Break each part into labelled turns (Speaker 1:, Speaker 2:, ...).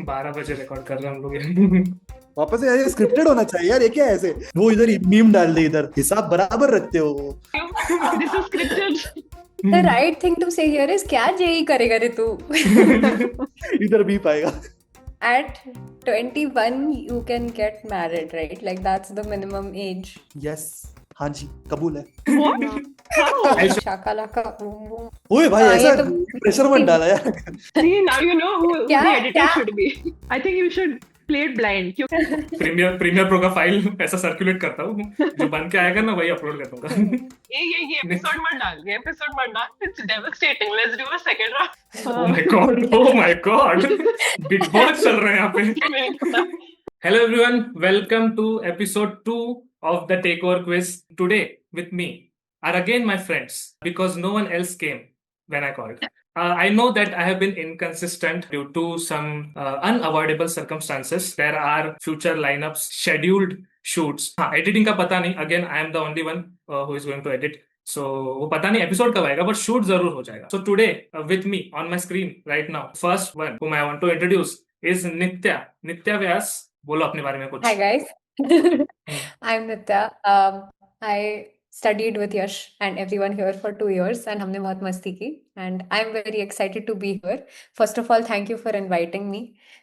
Speaker 1: 12 बजे रिकॉर्ड कर रहे हैं हम लोग ये।
Speaker 2: वापस से यार ये स्क्रिप्टेड होना चाहिए यार, ये क्या है ऐसे? वो इधर मीम डाल दे, इधर हिसाब बराबर रखते हो वो।
Speaker 3: This is scripted.
Speaker 4: The right thing to say here is क्या जेई करेगा रे तू?
Speaker 2: इधर भी पाएगा।
Speaker 4: At 21 you can get married, right? Like that's the minimum age.
Speaker 2: Yes, हाँ जी, कबूल है।
Speaker 3: What? How?
Speaker 4: Shakalaka boom boom.
Speaker 2: ओए भाई,
Speaker 4: हाँ,
Speaker 2: ऐसा
Speaker 4: ये तो
Speaker 2: प्रेशर मत डाला यार।
Speaker 3: See, now you know who
Speaker 4: क्या
Speaker 3: the editor
Speaker 4: क्या
Speaker 3: should be. I think you should play it blind.
Speaker 1: Premiere Pro का फाइल ऐसा सर्कुलेट करता हूँ, जो बन के आएगा ना वही अपलोड कर दूंगा।
Speaker 3: ये episode मत डाल. ये episode मत डाल. It's devastating. Let's do a second round.
Speaker 1: Oh my god, oh my god, big boss चल रहे हैं यहाँ पे। Hello everyone, welcome to episode 2 of the Takeover Quiz. Today with me are again my friends because no one else came when I called. I know that I have been inconsistent due to some unavoidable circumstances. There are future lineups, scheduled shoots. हाँ, editing का पता नहीं. Again, I am the only one who is going to edit. So वो पता नहीं episode कब आएगा, but shoot जरूर हो जाएगा. So today with me on my screen right now, first one whom I want to introduce is Nitya. Nitya Vyas. बोलो अपने बारे में कुछ।
Speaker 4: Hi guys. I'm Nitya. I studied with Yash and everyone here for 2 years and हमने बहुत मस्ती की and I'm very excited to be here. First of all, thank you for inviting me.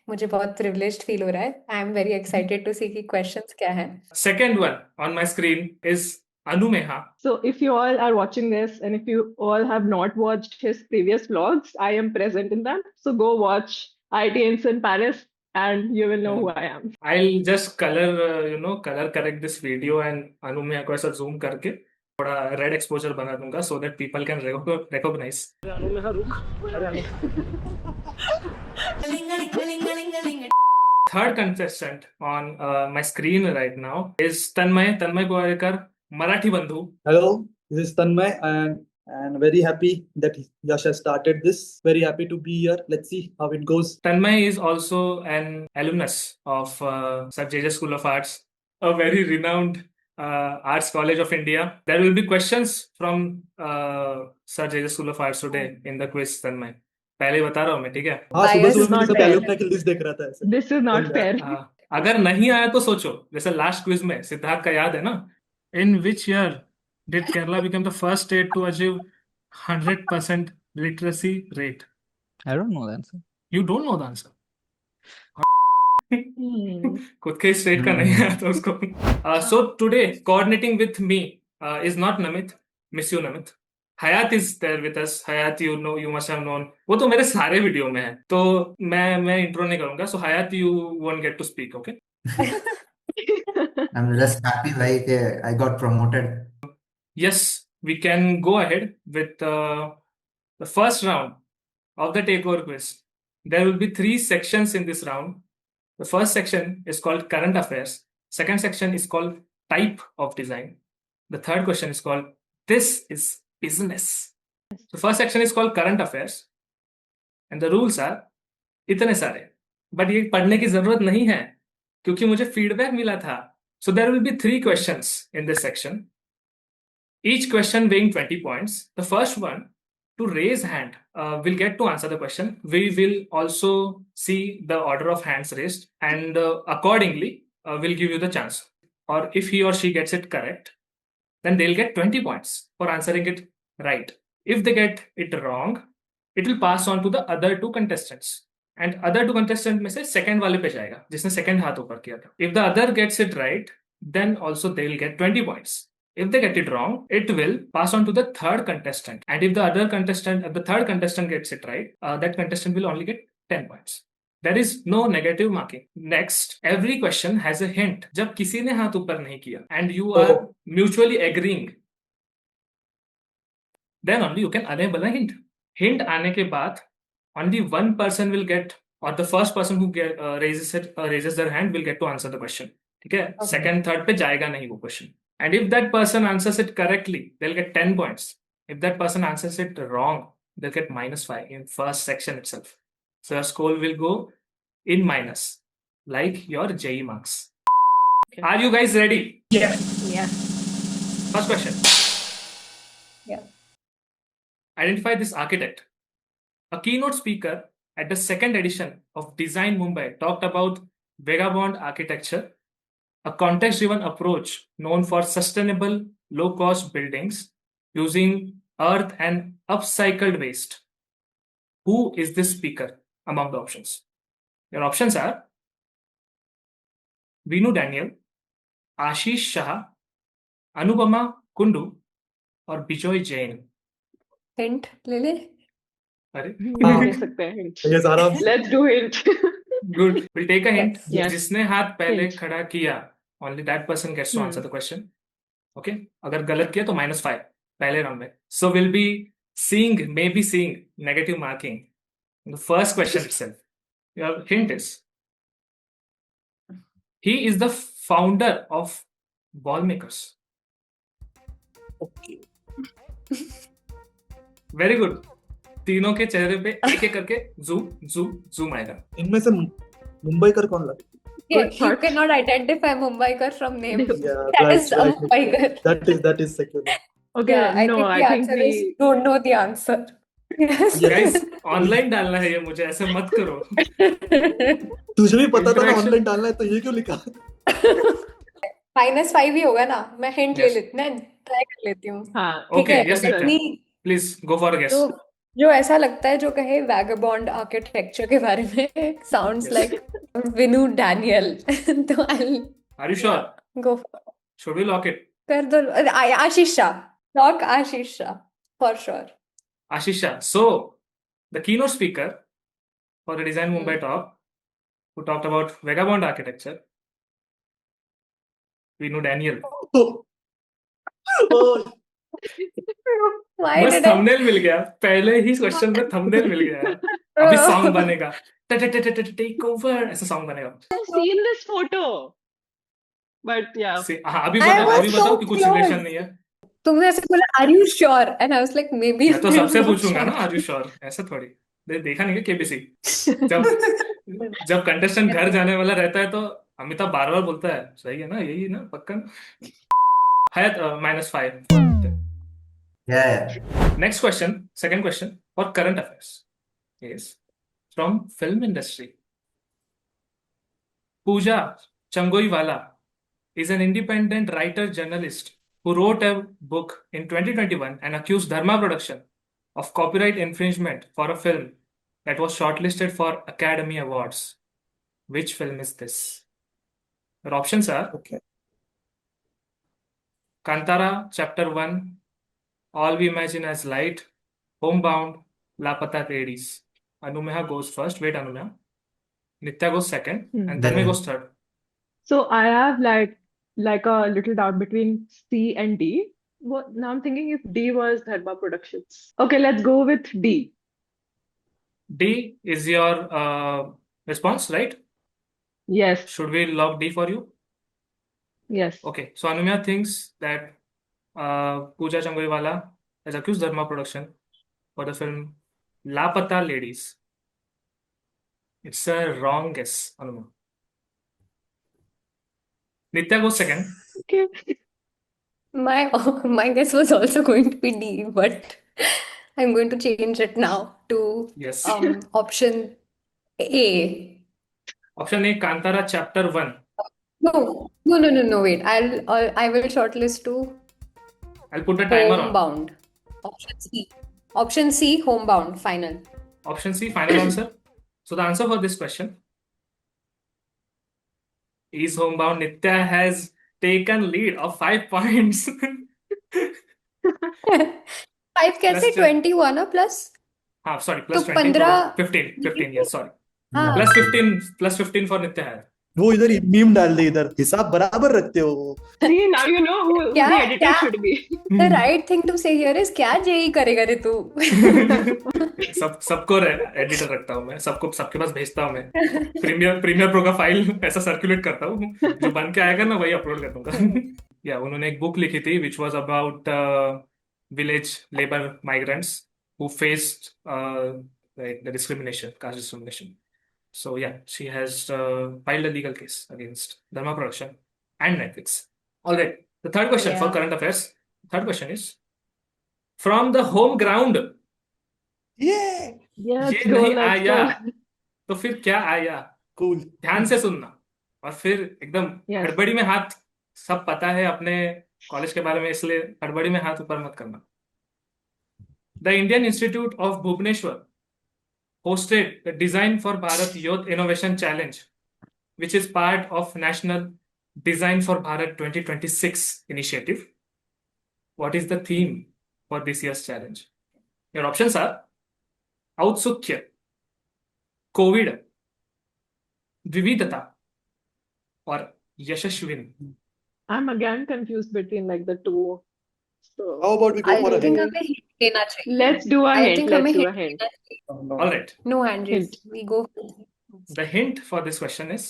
Speaker 4: मुझे बहुत privileged feel हो रहा है. I'm very excited to see कि questions क्या हैं.
Speaker 1: Second one on my screen is Anumeha.
Speaker 3: So if you all are watching this and if you all have not watched his previous vlogs, I am present in them. So go watch ITNs in Paris and you will know who I am.
Speaker 1: I'll just color correct this video and Anumeha को ऐसा zoom करके थोड़ा red exposure बना दूंगा so that people can recognize. Anumeha रुक. Third contestant on my screen right now is Tanmay Goyekar, Marathi Bandhu.
Speaker 2: Hello, this is Tanmay and very happy that Yash has started this. Very happy to be here. Let's see how it goes.
Speaker 1: Tanmay is also an alumnus of Sir JJ School of Arts, a very renowned arts college of India. There will be questions from Sir JJ School of Arts today in the quiz, Tanmay. पहले ही बता रहा हूँ मैं, ठीक है?
Speaker 2: हाँ, सुबह
Speaker 4: Bias
Speaker 2: सुबह
Speaker 4: is
Speaker 2: मैंने
Speaker 3: not
Speaker 2: सब
Speaker 3: fair.
Speaker 2: alumni की लिस्ट देख रहा था ऐसे।
Speaker 3: This is not fair.
Speaker 1: अगर नहीं आया तो सोचो, जैसे लास्ट क्विज में सिद्धार्थ का याद है ना, in which year did Kerala become the first state to achieve 100% literacy rate?
Speaker 5: I don't know the answer.
Speaker 1: You don't know the answer?
Speaker 3: Hmm.
Speaker 1: खुद के स्टेट का नहीं आया तो उसको. So today coordinating with me is not Namit. Miss you Namit. Hayat is there with us. Hayat, you must have known. वो तो मेरे सारे वीडियो में है, तो मैं इंट्रो नहीं करूंगा. So Hayat, you won't get to speak, okay?
Speaker 6: I'm just happy like I got promoted.
Speaker 1: Yes, we can go ahead with the first round of the takeover quiz. There will be 3 sections in this round. The first section is called current affairs. Second section is called type of design. The third question is called this is business. The first section is called current affairs. And the rules are इतने सारे, but ये पढ़ने की जरूरत नहीं है क्योंकि मुझे फीडबैक मिला था. So there will be 3 questions in this section. Each question weighing 20 points. The first one to raise hand will get to answer the question. We will also see the order of hands raised and accordingly we'll give you the chance. Or if he or she gets it correct, then they'll get 20 points for answering it right. If they get it wrong, it will pass on to the other 2 contestants. And other 2 contestants में से second वाले पे जाएगा जिसने second हाथ ऊपर किया था. If the other gets it right, then also they will get 20 points. If they get it wrong, it will pass on to the third contestant. And if the third contestant gets it right, that contestant will only get 10 points. There is no negative marking. Next, every question has a hint. जब किसी ने हाथ ऊपर नहीं किया and you are mutually agreeing, then only you can enable a hint. Hint आने के बाद only one person will get, or the first person who raises their hand will get to answer the question. ठीक है?
Speaker 4: Okay.
Speaker 1: Second, third पे जाएगा नहीं वो question. And if that person answers it correctly, they'll get 10 points. If that person answers it wrong, they'll get -5 in first section itself. So your score will go in minus, like your JEE marks.
Speaker 3: Okay.
Speaker 1: Are you guys ready?
Speaker 4: Yeah.
Speaker 1: First question.
Speaker 4: Yeah.
Speaker 1: Identify this architect. A keynote speaker at the second edition of Design Mumbai talked about vagabond architecture, a context-driven approach known for sustainable, low-cost buildings using earth and upcycled waste. Who is this speaker among the options? Your options are Vinu Daniel, Ashish Shah, Anupama Kundu, or Bijoy Jain.
Speaker 4: Hint, Lily.
Speaker 1: अरे
Speaker 3: ले सकते हैं hint.
Speaker 2: Yes, आराम से.
Speaker 3: Let's do hint.
Speaker 1: Good. We'll take a hint.
Speaker 3: Yes.
Speaker 1: जिसने हाथ पहले
Speaker 3: Hint.
Speaker 1: खड़ा किया, only that person gets to answer the question. Okay. अगर गलत किया तो -5 पहले राउंड में. So we'll be maybe seeing negative marking in the first question itself. Your hint is he is the founder of Ball Makers.
Speaker 2: Okay.
Speaker 1: Very good. तीनों के चेहरे पे एक एक करके जूम आएगा.
Speaker 2: इनमें से मुंबईकर कौन लगा?
Speaker 4: Yeah,
Speaker 3: Good
Speaker 4: you
Speaker 3: thought.
Speaker 4: cannot identify Mumbaikar from name.
Speaker 2: Yeah,
Speaker 4: That
Speaker 2: right,
Speaker 4: is a
Speaker 2: right.
Speaker 4: Mumbaikar.
Speaker 2: That is secular.
Speaker 3: Okay,
Speaker 4: Yeah, I
Speaker 3: no,
Speaker 4: think
Speaker 3: I
Speaker 4: the
Speaker 3: think
Speaker 4: answer is
Speaker 3: we
Speaker 4: don't know the answer. Yes.
Speaker 1: Guys, online डालना है ये मुझे, ऐसे मत करो.
Speaker 2: तुझे भी पता था ना
Speaker 1: Interaction.
Speaker 2: ऑनलाइन डालना है तो ये क्यों लिखा?
Speaker 4: -5 ही होगा ना. मैं hint ले
Speaker 1: Yes.
Speaker 4: लेती मैं ट्राई कर लेती हूँ.
Speaker 3: हाँ.
Speaker 4: ठीक
Speaker 1: Okay,
Speaker 4: है.
Speaker 1: yes,
Speaker 4: Let
Speaker 1: Nitya.
Speaker 4: me
Speaker 1: Please go for a guess.
Speaker 4: तो जो ऐसा लगता है जो कहे वैगाबॉन्ड आर्किटेक्चर के बारे में sounds
Speaker 1: Yes.
Speaker 4: like Vinu Daniel. तो I'll
Speaker 1: Are you sure?
Speaker 4: go for
Speaker 1: Should we lock it?
Speaker 4: कर दो. Ashish Shah. Lock Ashish Shah for sure.
Speaker 1: Ashish Shah. So, the keynote speaker for the Design Mumbai talk, who talked about vagabond architecture, Vinu Daniel.
Speaker 2: Oh,
Speaker 4: Why
Speaker 1: बस
Speaker 4: did I?
Speaker 1: Thumbnail मिल गया, पहले ही question में thumbnail मिल गया. अभी song बनेगा, take over, ऐसा song बनेगा.
Speaker 3: I've seen this photo. But yeah.
Speaker 1: हाँ, अभी
Speaker 4: I was
Speaker 1: बताओ
Speaker 4: so
Speaker 1: कि कुछ
Speaker 4: close.
Speaker 1: रिलेशन नहीं है.
Speaker 4: तुमने ऐसे बोला Are you sure? And I was like maybe.
Speaker 1: मैं तो
Speaker 4: I'm
Speaker 1: सबसे
Speaker 4: not
Speaker 1: पूछूंगा
Speaker 4: sure.
Speaker 1: ना, आर यू श्योर? ऐसा थोड़ी. देखा नहीं है केबीसी? जब कंटेस्टेंट घर जाने वाला रहता है तो अमिताभ बार बार बोलता है, सही है ना, यही ना, पक्का ना? हयात -5.
Speaker 6: Yeah.
Speaker 1: Next question, second question for current affairs is from film industry. Pooja Changoiwala is an independent writer journalist who wrote a book in 2021 and accused Dharma Production of copyright infringement for a film that was shortlisted for Academy Awards. Which film is this? Your options are
Speaker 2: okay.
Speaker 1: Kantara Chapter 1, All We Imagine as Light, Homebound, Lapata Ladies. Anumeha goes first. Wait, Anumeha. Nitya goes second, and Tanmay goes third.
Speaker 3: So I have like a little doubt between C and D. Now I'm thinking if D was Dharma Productions. Okay, let's go with D.
Speaker 1: D is your response, right?
Speaker 3: Yes,
Speaker 1: Should we lock D for you?
Speaker 3: yes.
Speaker 1: Okay, so Anumeha thinks that Pooja Changoiwala has accused Dharma Production for the film Lapata Ladies. It's a wrong guess, Anumeha. Nitya goes second.
Speaker 3: Okay.
Speaker 4: My guess was also going to be D, but I'm going to change it now to
Speaker 1: Yes.
Speaker 4: option A.
Speaker 1: Option A, Kantara Chapter 1.
Speaker 4: No, wait. I will shortlist to
Speaker 1: I'll put a timer on.
Speaker 4: Homebound. Option C. Option C, Homebound, final.
Speaker 1: Option C, final answer. So the answer for this question is Homebound. Nitya has taken lead of 5 points.
Speaker 4: 5 कैसे?
Speaker 1: Plus
Speaker 4: 21 plus?
Speaker 1: हाँ, sorry, plus
Speaker 4: तो
Speaker 1: 20
Speaker 4: 15
Speaker 1: 15, yes, sorry.
Speaker 4: हाँ.
Speaker 1: Plus 15 for Nitya है.
Speaker 2: वो इधर meme डाल दे, इधर हिसाब बराबर रखते हो.
Speaker 3: See, now you know who the editor
Speaker 4: क्या?
Speaker 3: should be.
Speaker 4: The right thing to say here is क्या जेई करेगा रे तू?
Speaker 1: सबको एडिटर रखता हूँ मैं, सबके पास भेजता हूँ मैं. प्रीमियर प्रो का फाइल ऐसा सर्कुलेट करता हूँ, जो बन के आएगा ना वही अपलोड कर दूंगा. या उन्होंने एक बुक लिखी थी which was about village labor migrants who faced like the discrimination, caste discrimination. So yeah, she has filed a legal case against Dharma Production and Netflix. All right, the third question for
Speaker 4: Yeah.
Speaker 1: current affairs. Third question is from the home ground
Speaker 2: Yeah,
Speaker 3: Yeah,
Speaker 1: ये
Speaker 3: let's go,
Speaker 1: नहीं
Speaker 3: let's
Speaker 1: आया
Speaker 3: go.
Speaker 1: तो फिर क्या आया?
Speaker 2: cool.
Speaker 1: ध्यान से सुनना और फिर एकदम
Speaker 3: Yes.
Speaker 1: हड़बड़ी में हाथ, सब पता है अपने कॉलेज के बारे में, इसलिए हड़बड़ी में हाथ ऊपर मत करना. The Indian Institute of Bhubaneswar hosted the Design for Bharat Youth Innovation Challenge, which is part of National Design for Bharat 2026 initiative. What is the theme for this year's challenge? Your options are Autsukya, COVID, Vividata, or Yashashwin.
Speaker 3: I'm again confused between like the two. So
Speaker 2: How about we go
Speaker 4: I
Speaker 2: for a
Speaker 4: think
Speaker 2: hint?
Speaker 4: हमें hint देना चाहिए.
Speaker 3: let's do a
Speaker 4: I
Speaker 3: hint.
Speaker 4: think
Speaker 3: Let's
Speaker 4: हमें
Speaker 3: do
Speaker 4: hint
Speaker 3: a hint.
Speaker 4: देना चाहिए.
Speaker 2: No.
Speaker 1: All right.
Speaker 4: No hand raise.
Speaker 3: Hint.
Speaker 4: We go.
Speaker 1: The hint for this question is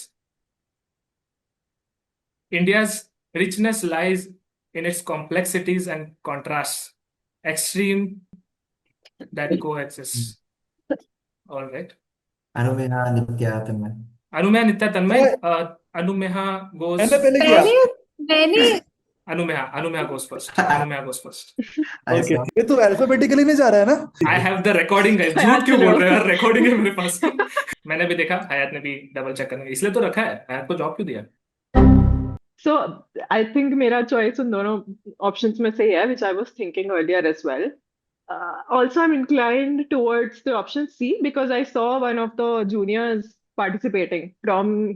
Speaker 1: India's richness lies in its complexities and contrasts, extreme that coexist. All right.
Speaker 6: अनुमेया Nitya Tanmay.
Speaker 1: Anumeha Nitya Tanmay. Anumeha goes.
Speaker 2: मैंने पहले किया.
Speaker 4: मैंने
Speaker 1: Anumeha goes first. Anumeha goes first.
Speaker 6: I
Speaker 2: Okay.
Speaker 6: saw.
Speaker 2: ये तो alphabetically में जा रहा है ना?
Speaker 1: I have the recording, guys. झूठ क्यों बोल रहे हो यार? Recording है मेरे पास. मैंने भी देखा, हयात ने भी डबल चेक करने इसलिए तो रखा है. हयात को जॉब क्यों दिया?
Speaker 3: So I think मेरा choice उन दोनों options में से ही है, which I was thinking earlier as well. Also, I'm inclined towards the option C because I saw one of the juniors participating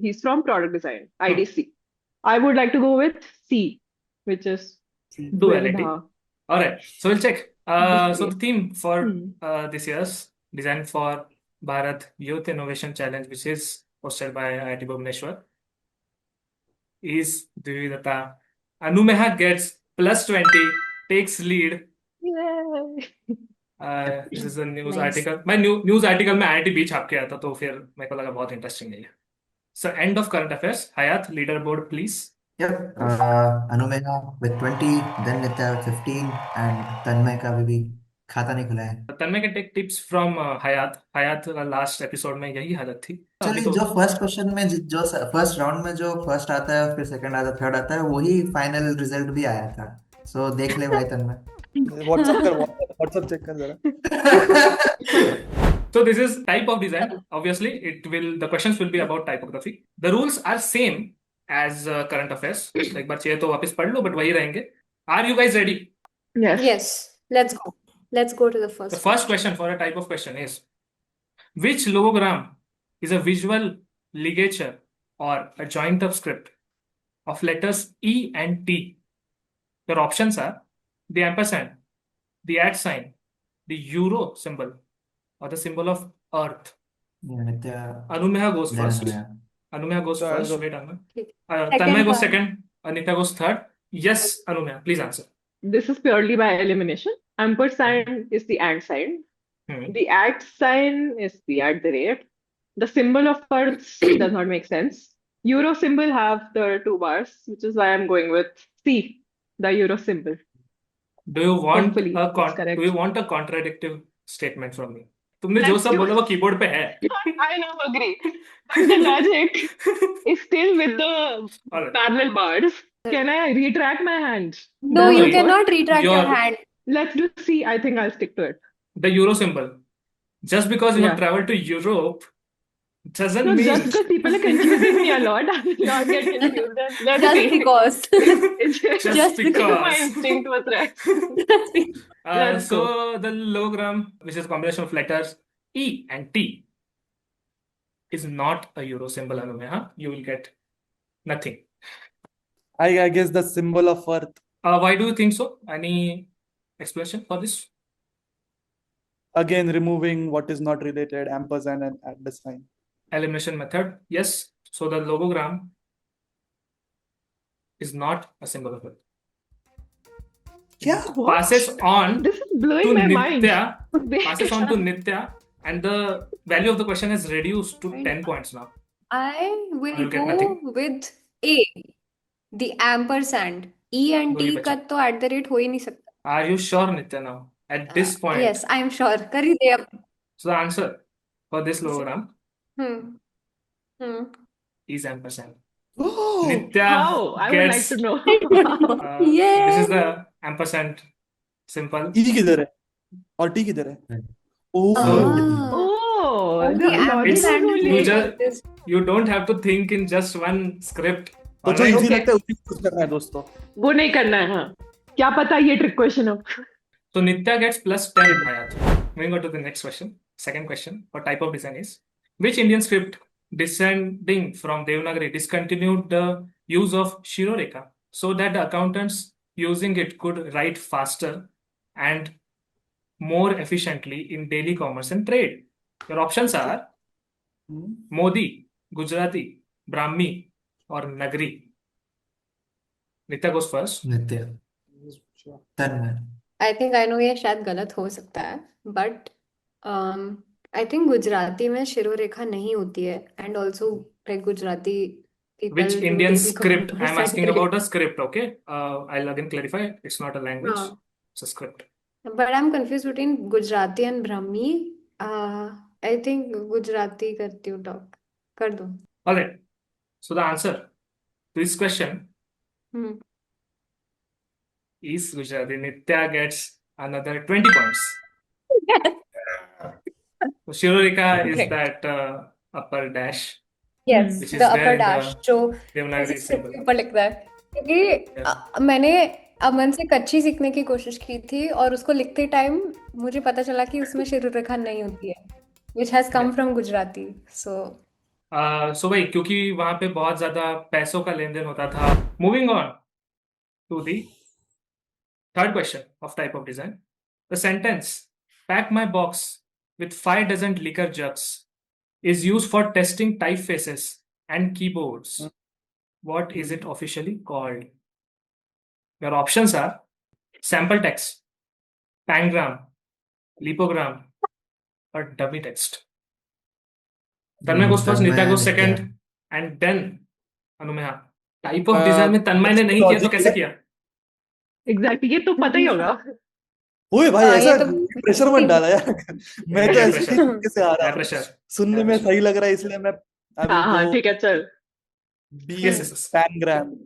Speaker 3: he's from product design, IDC. I would like to go with C, which is
Speaker 1: Duality.
Speaker 3: Vividha.
Speaker 1: All right. So we'll check. So the theme for
Speaker 3: Hmm.
Speaker 1: this year's Design for Bharat Youth Innovation Challenge, which is hosted by IIT Bhubaneswar, is Dvividata. Anumeha gets plus 20, takes lead.
Speaker 3: Yay.
Speaker 1: This is a news
Speaker 4: Nice.
Speaker 1: article. मैं news article में IIT भी छाप के आया था, तो फिर मेरे को लगा बहुत इंटरेस्टिंग है ये. So end of current affairs. Hayat, leaderboard, please.
Speaker 6: Yep. अनुमेया with 20, then Nitya with 15, and तन्मय का भी खाता नहीं खुला है.
Speaker 1: तन्मय can take tips from Hayat. Hayat last episode में यही हालत थी. अभी
Speaker 6: Actually,
Speaker 1: तो
Speaker 6: जो फर्स्ट क्वेश्चन में जो फर्स्ट राउंड में जो फर्स्ट आता है फिर सेकंड आता है थर्ड आता है वही फाइनल रिजल्ट भी आया था. सो देख ले भाई तन्मय.
Speaker 2: WhatsApp check कर जरा.
Speaker 1: So this is type of design. Obviously, the questions will be about typography. The rules are same as current affairs. एक बार चाहिए तो वापस पढ़ लो, but वही रहेंगे. Are you guys ready?
Speaker 3: Yes.
Speaker 4: Yes. Let's go. Let's go to the
Speaker 1: The
Speaker 4: first.
Speaker 1: first question for a type of question is, which logogram is a visual ligature or a joint up script of letters E and T? Your options are the ampersand, the @ sign, the euro symbol, or the symbol of Earth.
Speaker 6: Nitya
Speaker 1: Anumeha goes
Speaker 6: then
Speaker 1: first.
Speaker 6: अनुमेया.
Speaker 1: Anumeha goes
Speaker 2: So I'll
Speaker 1: first.
Speaker 2: go.
Speaker 1: Wait, Anumeha.
Speaker 4: ठीक.
Speaker 1: Tanmay goes
Speaker 4: one.
Speaker 1: second. Anita goes third. Yes, Anumeha, please answer.
Speaker 3: This is purely by elimination. Ampersand is the and sign.
Speaker 1: Hmm.
Speaker 3: The @ sign is the @. The symbol of Earth does not make sense. Euro symbol have the 2 bars, which is why I'm going with C, the Euro symbol.
Speaker 1: Do you want
Speaker 3: Hopefully,
Speaker 1: a
Speaker 3: that's correct.
Speaker 1: do you want a contradictive statement from me? तुमने जो
Speaker 3: Let's
Speaker 1: सब
Speaker 3: do
Speaker 1: बोला वो keyboard पे है.
Speaker 3: I know, agree. But the logic is still with the
Speaker 1: All right.
Speaker 3: parallel bars. Can I retract my hand?
Speaker 4: No,
Speaker 1: No,
Speaker 4: you
Speaker 1: you-
Speaker 4: cannot retract your
Speaker 1: your-
Speaker 4: hand.
Speaker 3: Let's do C. I think I'll stick to it.
Speaker 1: The euro symbol. Just because you have
Speaker 3: Yeah.
Speaker 1: traveled to Europe doesn't
Speaker 3: No,
Speaker 1: mean
Speaker 3: just because people are confusing me a lot, I will not get confused. Let's
Speaker 4: Just
Speaker 3: see.
Speaker 4: because.
Speaker 3: It's
Speaker 1: just
Speaker 4: Just
Speaker 1: because.
Speaker 3: my instinct was right.
Speaker 4: Just because.
Speaker 3: Let's
Speaker 1: So the logogram, which is a combination of letters E and T, is not a euro symbol, Anumeha. You will get nothing.
Speaker 2: I guess the symbol of Earth.
Speaker 1: Why do you think so? Any explanation for this?
Speaker 2: Again, removing what is not related, ampersand and at the sign.
Speaker 1: Elimination method. Yes. So the logogram is not a symbol of it.
Speaker 2: Yeah.
Speaker 3: What?
Speaker 1: Passes on
Speaker 3: This is blowing
Speaker 1: to
Speaker 3: my mind.
Speaker 1: Nitya. Passes on to Nitya, and the value of the question is reduced to 10 points now.
Speaker 4: I will
Speaker 1: You'll get
Speaker 4: go
Speaker 1: nothing.
Speaker 4: with A, the ampersand. E and
Speaker 1: दो ही
Speaker 4: T
Speaker 1: बचा.
Speaker 4: का तो @ हो ही नहीं सकता.
Speaker 1: Are you sure, Nitya, now? At this point,
Speaker 4: Yes, I am sure. कर ही दे अब.
Speaker 1: so the answer for this logogram
Speaker 4: Hmm. Hmm.
Speaker 1: is ampersand.
Speaker 2: Oh,
Speaker 1: Nitya
Speaker 3: How? I would like
Speaker 1: gets
Speaker 3: to know.
Speaker 1: this is
Speaker 4: Yay.
Speaker 1: the ampersand symbol.
Speaker 2: E किधर है? और T किधर है? Oh,
Speaker 4: Ah.
Speaker 3: Oh,
Speaker 4: Only
Speaker 3: the logic
Speaker 1: It's-
Speaker 3: was
Speaker 4: Ampersand
Speaker 3: only.
Speaker 1: you
Speaker 4: is
Speaker 1: just-
Speaker 4: like this.
Speaker 1: You don't have to think in just one script.
Speaker 2: तो जो
Speaker 1: Alright?
Speaker 2: Easy
Speaker 3: Okay.
Speaker 2: लगता है उसी को use करना है दोस्तों.
Speaker 3: वो नहीं करना है, हाँ. क्या पता ये ट्रिक क्वेश्चन हो.
Speaker 1: So Nitya gets plus 10, Hayat. Moving on to the next question. Second question for type of design is, which Indian script descending from Devanagari discontinued the use of Shirorekha so that the accountants using it could write faster and more efficiently in daily commerce and trade? Your options are Modi, Gujarati, Brahmi, or Nagari. Nitya goes first.
Speaker 6: नित्य तन्मय
Speaker 4: आई think I know ये शायद गलत हो सकता है but I think Gujarati में शिरो रेखा नहीं होती है and also like Gujarati
Speaker 1: Which
Speaker 4: people do
Speaker 1: Indian
Speaker 4: daily
Speaker 1: script?
Speaker 4: commerce
Speaker 1: I'm
Speaker 4: and
Speaker 1: asking
Speaker 4: trade.
Speaker 1: about a script, okay? I'll again clarify. It's not a language,
Speaker 4: हाँ.
Speaker 1: it's a script.
Speaker 4: But I'm confused between Gujarati and Brahmi. I think Gujarati करती हूँ talk कर दो.
Speaker 1: All right. So the answer to this question
Speaker 4: Hmm.
Speaker 1: is Gujarati. Nitya gets another 20 points. So Shirorika is
Speaker 4: Okay.
Speaker 1: that upper dash,
Speaker 4: Yes,
Speaker 1: which is
Speaker 4: the
Speaker 1: there
Speaker 4: upper
Speaker 1: in the
Speaker 4: dash जो
Speaker 1: Devanagari
Speaker 4: किसी
Speaker 1: symbol.
Speaker 4: के ऊपर लिखता है क्योंकि मैंने अमन से कच्ची सीखने की कोशिश की थी और उसको लिखते टाइम मुझे पता चला कि उसमें शिरो रेखा नहीं होती है which has come from Gujarati so
Speaker 1: So भाई क्योंकि वहां पे बहुत ज्यादा पैसों का लेन देन होता था. Moving on to the third question of type of design. The sentence "pack my box with 5 dozen liquor jugs" is used for testing typefaces and keyboards. What is it officially called? Your options are sample text, pangram, lipogram, or dummy text. Tanmay goes first, Nitya goes second, and then Anumeha. Type of design में तन्मय ने नहीं किया तो कैसे किया?
Speaker 3: Exactly, ये तो पता ही होगा.
Speaker 2: ओए भाई
Speaker 4: हाँ,
Speaker 2: ऐसा
Speaker 4: ये तो
Speaker 2: प्रेशर मत डाला यार. मैं तो
Speaker 1: Yeah,
Speaker 2: ऐसे ही
Speaker 1: pressure.
Speaker 2: तरीके से आ रहा
Speaker 1: Yeah,
Speaker 2: हूँ.
Speaker 1: pressure.
Speaker 2: सुनने में सही लग रहा है इसलिए मैं I will
Speaker 3: हाँ हाँ
Speaker 2: go
Speaker 3: ठीक है चल.
Speaker 2: B
Speaker 1: Yes, yes, yes.
Speaker 2: pangram.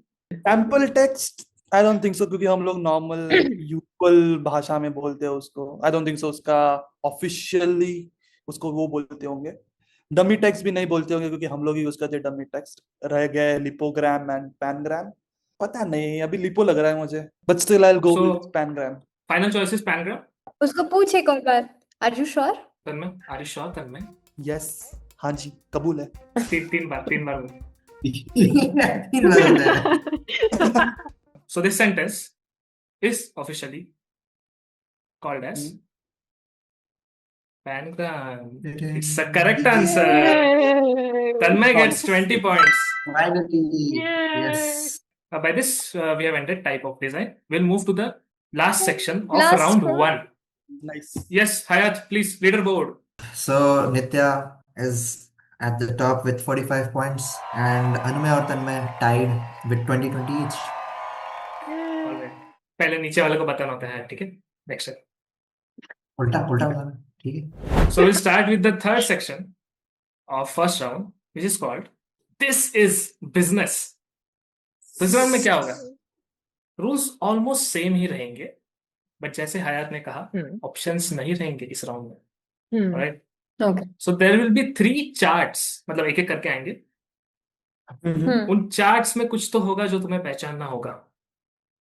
Speaker 2: Sample text I don't think so क्योंकि हम लोग नॉर्मल यूजुअल भाषा में बोलते हैं उसको. I don't think so उसका ऑफिशियली उसको वो बोलते होंगे. डमी टेक्स्ट भी नहीं बोलते होंगे क्योंकि हम लोग ही यूज करते हैं डमी टेक्स्ट. रह गए लिपोग्राम एंड पैनग्राम. पता नहीं अभी लिपो लग रहा है मुझे. But still I'll go
Speaker 1: So-
Speaker 2: with pangram.
Speaker 1: Final choice is pangram.
Speaker 4: उसको पूछ एक और बार Are you sure?
Speaker 1: Tanmay, are you sure, Tanmay?
Speaker 2: Yes. हाँ जी कबूल है.
Speaker 1: तीन बार बोलो.
Speaker 6: तीन बार होता है
Speaker 1: So this sentence is officially called as pangram. It's the correct answer. Tanmay gets 20 points.
Speaker 6: Finally.
Speaker 3: Yay.
Speaker 6: Yes.
Speaker 1: By this, we have ended type of design. We'll move to the last section of
Speaker 4: Last
Speaker 1: round
Speaker 4: one.
Speaker 1: 1.
Speaker 2: Nice.
Speaker 1: Yes, Hayat, please, leaderboard.
Speaker 6: So Nitya is at the top with 45 points and Anumay और Tanmay tied with 20 each.
Speaker 1: Alright. पहले नीचे वाले को बताना होता है, ठीक है? Next step.
Speaker 6: उल्टा बताना ठीक है.
Speaker 1: So we'll start with the third section of first round, which is called This is Business. तो इस round में क्या होगा? Rules almost same ही रहेंगे, but जैसे हयात ने कहा, options नहीं रहेंगे इस round में, right?
Speaker 4: Okay.
Speaker 1: So there will be 3 charts, मतलब एक एक करके आएंगे. उन charts में कुछ तो होगा जो तुम्हें पहचानना होगा.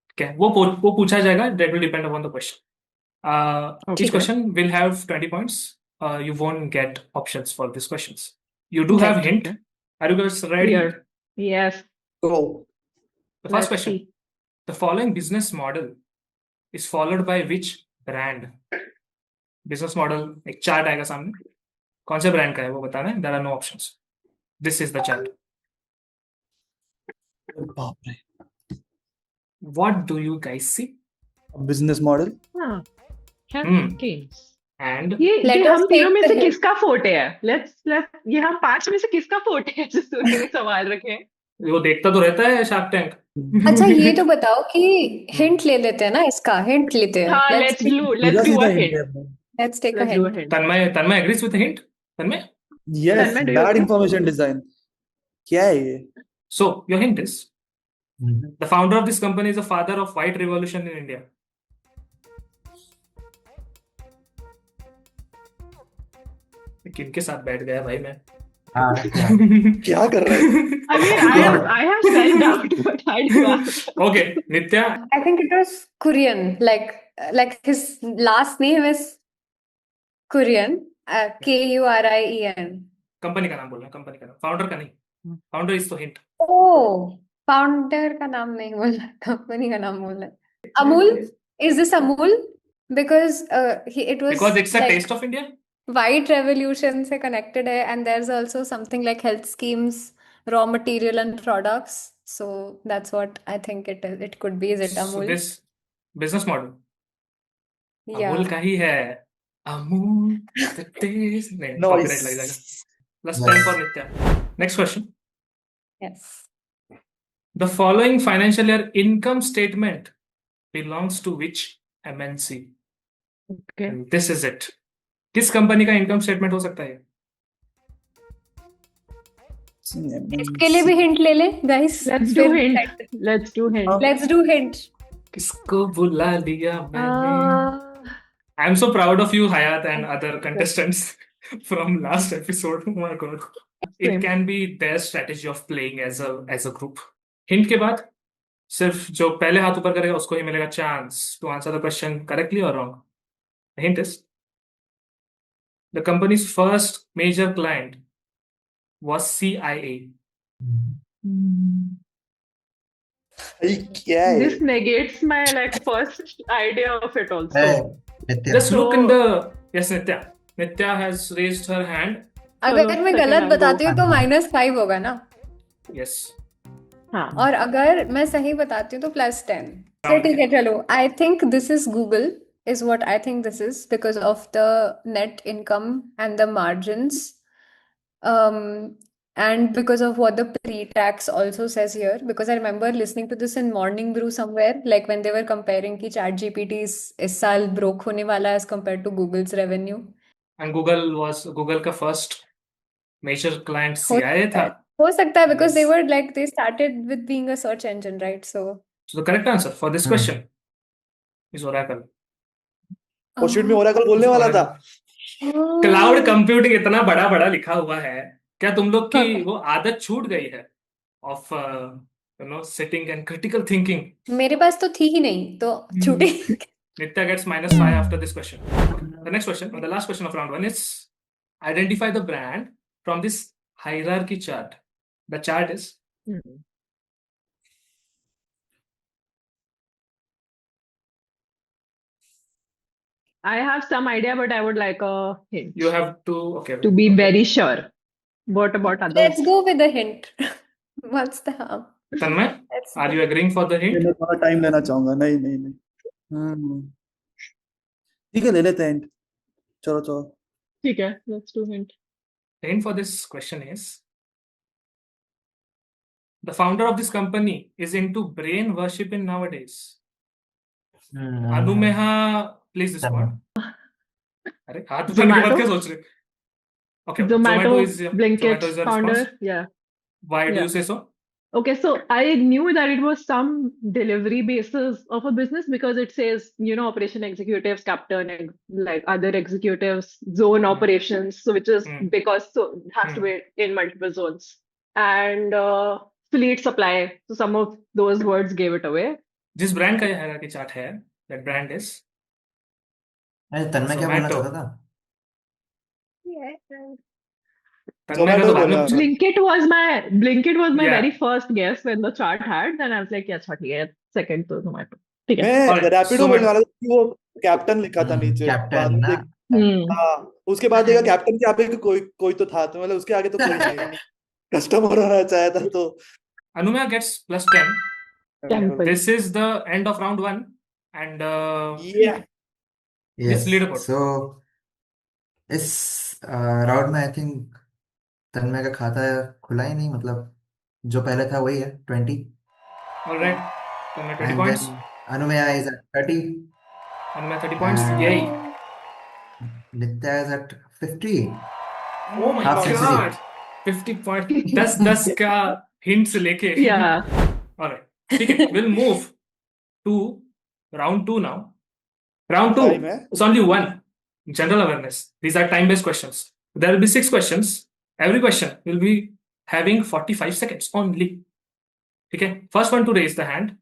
Speaker 1: ठीक है? वो पूछा जाएगा. That will depend upon the question.
Speaker 3: Okay.
Speaker 1: Each question will have 20 points. You won't get options for these questions. You do have hint.
Speaker 3: Okay.
Speaker 1: Are you guys ready?
Speaker 3: Clear. Yes.
Speaker 2: Go.
Speaker 1: The first
Speaker 3: Let's
Speaker 1: question.
Speaker 3: see.
Speaker 1: The following business model is followed by which brand? Business model एक chart आएगा सामने. कौन से brand का है वो बताना है. There are no options. This is the chart.
Speaker 2: बाप रे.
Speaker 1: What do you guys see?
Speaker 2: Business model.
Speaker 3: हाँ.
Speaker 1: Hmm.
Speaker 3: Games.
Speaker 1: And
Speaker 3: ये
Speaker 4: Let us
Speaker 3: हम तीनों
Speaker 4: take
Speaker 3: में
Speaker 4: the
Speaker 3: से
Speaker 4: hint.
Speaker 3: किसका फोटे है? Let's ये हम 5 में से किसका फोटे है जो तूने सवाल रखे?
Speaker 1: वो देखता तो रहता है Shark Tank.
Speaker 4: अच्छा ये तो बताओ कि हिंट ले लेते हैं ना इसका हिंट लेते हैं
Speaker 3: हाँ, let's do a hint.
Speaker 4: let's take a
Speaker 3: Let's do a
Speaker 4: hint
Speaker 3: hint.
Speaker 1: Tanmay agrees with the hint. Tanmay.
Speaker 2: Yes.
Speaker 3: Tanmay, do you
Speaker 2: Bad
Speaker 3: agree?
Speaker 2: information design. क्या है ये?
Speaker 1: So your hint is the founder of this company is the father of white revolution in India. किनके साथ बैठ गया भाई मैं?
Speaker 6: हाँ नित्या
Speaker 2: क्या कर रहा है?
Speaker 3: I mean, I have self-doubt, but I do ask.
Speaker 1: Okay, Nitya,
Speaker 4: I think it was Korean. Like his last name is Korean. Kurien.
Speaker 1: Company का नाम बोलना, कंपनी का नाम, फाउंडर का नहीं। फाउंडर इज तो हिंट।
Speaker 4: Oh, फाउंडर का नाम नहीं बोला, कंपनी का नाम बोला। Amul? Is this Amul? Because it was
Speaker 1: Because it's a
Speaker 4: like
Speaker 1: taste of India.
Speaker 4: white revolution से connected है, and there's also something like health schemes, raw material and products. So that's what I think it is. It could be. Is it
Speaker 1: So
Speaker 4: Amul?
Speaker 1: this business model
Speaker 4: Yeah.
Speaker 1: Amul का ही है। Amul the taste नहीं, copyright लग जाएगा।
Speaker 2: Nice.
Speaker 1: Plus
Speaker 6: Yes.
Speaker 1: 10 for Nitya. Next question.
Speaker 4: Yes.
Speaker 1: The following financial year income statement belongs to which MNC?
Speaker 3: Okay.
Speaker 1: And this is it. किस company का income statement हो सकता है?
Speaker 4: इसके लिए भी हिंट ले ले guys.
Speaker 3: Let's do
Speaker 4: फिर
Speaker 3: hint. Let's do hint.
Speaker 4: Let's do hint.
Speaker 1: किसको बुला लिया मैंने?
Speaker 3: Uh,
Speaker 1: I'm so proud of you, Hayat, and other contestants from last episode. Oh my God. It
Speaker 3: Same.
Speaker 1: can be their strategy of playing as a group. Hint के बाद सिर्फ जो पहले हाथ ऊपर करेगा उसको ही मिलेगा chance to answer the question correctly or wrong. The hint is the company's first major client was CIA.
Speaker 2: भाई क्या है?
Speaker 3: this negates my like first idea of it also.
Speaker 6: है नित्या
Speaker 1: Just look in
Speaker 3: So-
Speaker 1: the yes, Nitya. Nitya has raised her hand.
Speaker 4: अगर
Speaker 3: चलो,
Speaker 4: मैं
Speaker 3: second
Speaker 4: गलत
Speaker 3: I'll
Speaker 4: बताती हूँ तो
Speaker 6: go.
Speaker 4: -5 होगा ना,
Speaker 1: Yes.
Speaker 3: हाँ.
Speaker 4: और अगर मैं सही बताती हूँ तो +10। तो ठीक है, चलो। I think this is Google is what I think this is because of the net income and the margins, and because of what the pre-tax also says here. Because I remember listening to this in Morning Brew somewhere, like when they were comparing कि ChatGPT इस साल broke होने वाला as compared to Google's revenue.
Speaker 1: And Google का first major client
Speaker 4: हो
Speaker 1: CIA
Speaker 4: सकता
Speaker 1: था.
Speaker 4: है, हो सकता है because they
Speaker 1: Yes.
Speaker 4: were like they started with being a search engine, right? So
Speaker 1: So the correct answer for this question is Oracle.
Speaker 2: Oh shit, मैं Oracle बोलने वाला था।
Speaker 1: क्लाउड कंप्यूटिंग इतना बड़ा बड़ा लिखा हुआ है, क्या तुम लोग की वो आदत छूट गई है of sitting and critical thinking?
Speaker 4: मेरे पास तो थी ही नहीं, तो छूटे।
Speaker 1: Nitya gets -5 after this question. The next question, or the last question of round 1 is identify the brand from this hierarchy chart. The chart is
Speaker 3: I have some idea, but I would like a hint
Speaker 1: you have to okay.
Speaker 3: to be very sure. What about others?
Speaker 4: Let's go with the hint. What's the harm?
Speaker 1: Tanmay,
Speaker 4: Let's
Speaker 1: are
Speaker 4: go.
Speaker 1: you agreeing for the hint?
Speaker 2: मैं थोड़ा time लेना चाहूंगा। नहीं नहीं नहीं। ठीक है, ले लेते हैं। चलो चलो।
Speaker 3: ठीक है, let's do hint.
Speaker 1: The hint for this question is the founder of this company is into brain worshipping nowadays. Anumeha, please respond. अरे हाथ उठाने के बाद क्या सोच रहे? Okay,
Speaker 3: Zomato, Blinkit
Speaker 1: Zomato is your
Speaker 3: founder.
Speaker 1: response.
Speaker 3: Yeah.
Speaker 1: Why do
Speaker 3: Yeah.
Speaker 1: you say so?
Speaker 3: Okay, so I knew that it was some delivery basis of a business because it says, operation executives, captain, and like other executives, zone operations, so which is because so it has to be in multiple zones. And fleet supply. So some of those words gave it away.
Speaker 1: जिस brand का ये hierarchy chart है, that brand is
Speaker 6: अरे तन्मय क्या बोलना
Speaker 1: Zomato.
Speaker 6: चाहता था?
Speaker 1: तन्मय का तो बाद में
Speaker 2: बोला।
Speaker 1: पूछा।
Speaker 3: Blinkit was my
Speaker 1: Yeah.
Speaker 3: very first guess when the chart had. Then I was like, yeah, ठीक है, second तो Zomato. ठीक है.
Speaker 2: मैं
Speaker 1: Alright,
Speaker 2: रैपिडो
Speaker 1: so
Speaker 2: बोलने वाला था कि वो कैप्टन लिखा था नीचे।
Speaker 6: कैप्टन
Speaker 2: बाद में
Speaker 6: ना
Speaker 2: देख- हाँ, उसके बाद देखा कैप्टन के आगे कोई तो था, तो मतलब उसके आगे तो कोई नहीं। कस्टमर होना चाहे था तो
Speaker 1: Anumeha gets +10.
Speaker 3: Temple.
Speaker 1: This is the end of round 1 and
Speaker 2: Yeah.
Speaker 1: This leaderboard.
Speaker 6: So इस राउंड में आई थिंक तन्मय का खाता खुला ही नहीं, मतलब जो पहले था वही है 20
Speaker 1: alright. Tanmay 20
Speaker 6: and
Speaker 1: points.
Speaker 6: then Anumeya is at 30,
Speaker 1: Anumeha 30 points.
Speaker 6: And-
Speaker 1: Yay.
Speaker 6: Nitya is at 50.
Speaker 1: Oh my
Speaker 6: Half century.
Speaker 1: God. 50 points. 10 का hints लेके.
Speaker 3: Yeah.
Speaker 1: Alright. ठीक है. We'll move to round 2 now. Round 2
Speaker 2: Time है?
Speaker 1: is only one. General awareness. These are time-based questions. There will be 6 questions. Every question will be having 45 seconds only. Okay. First one to raise the hand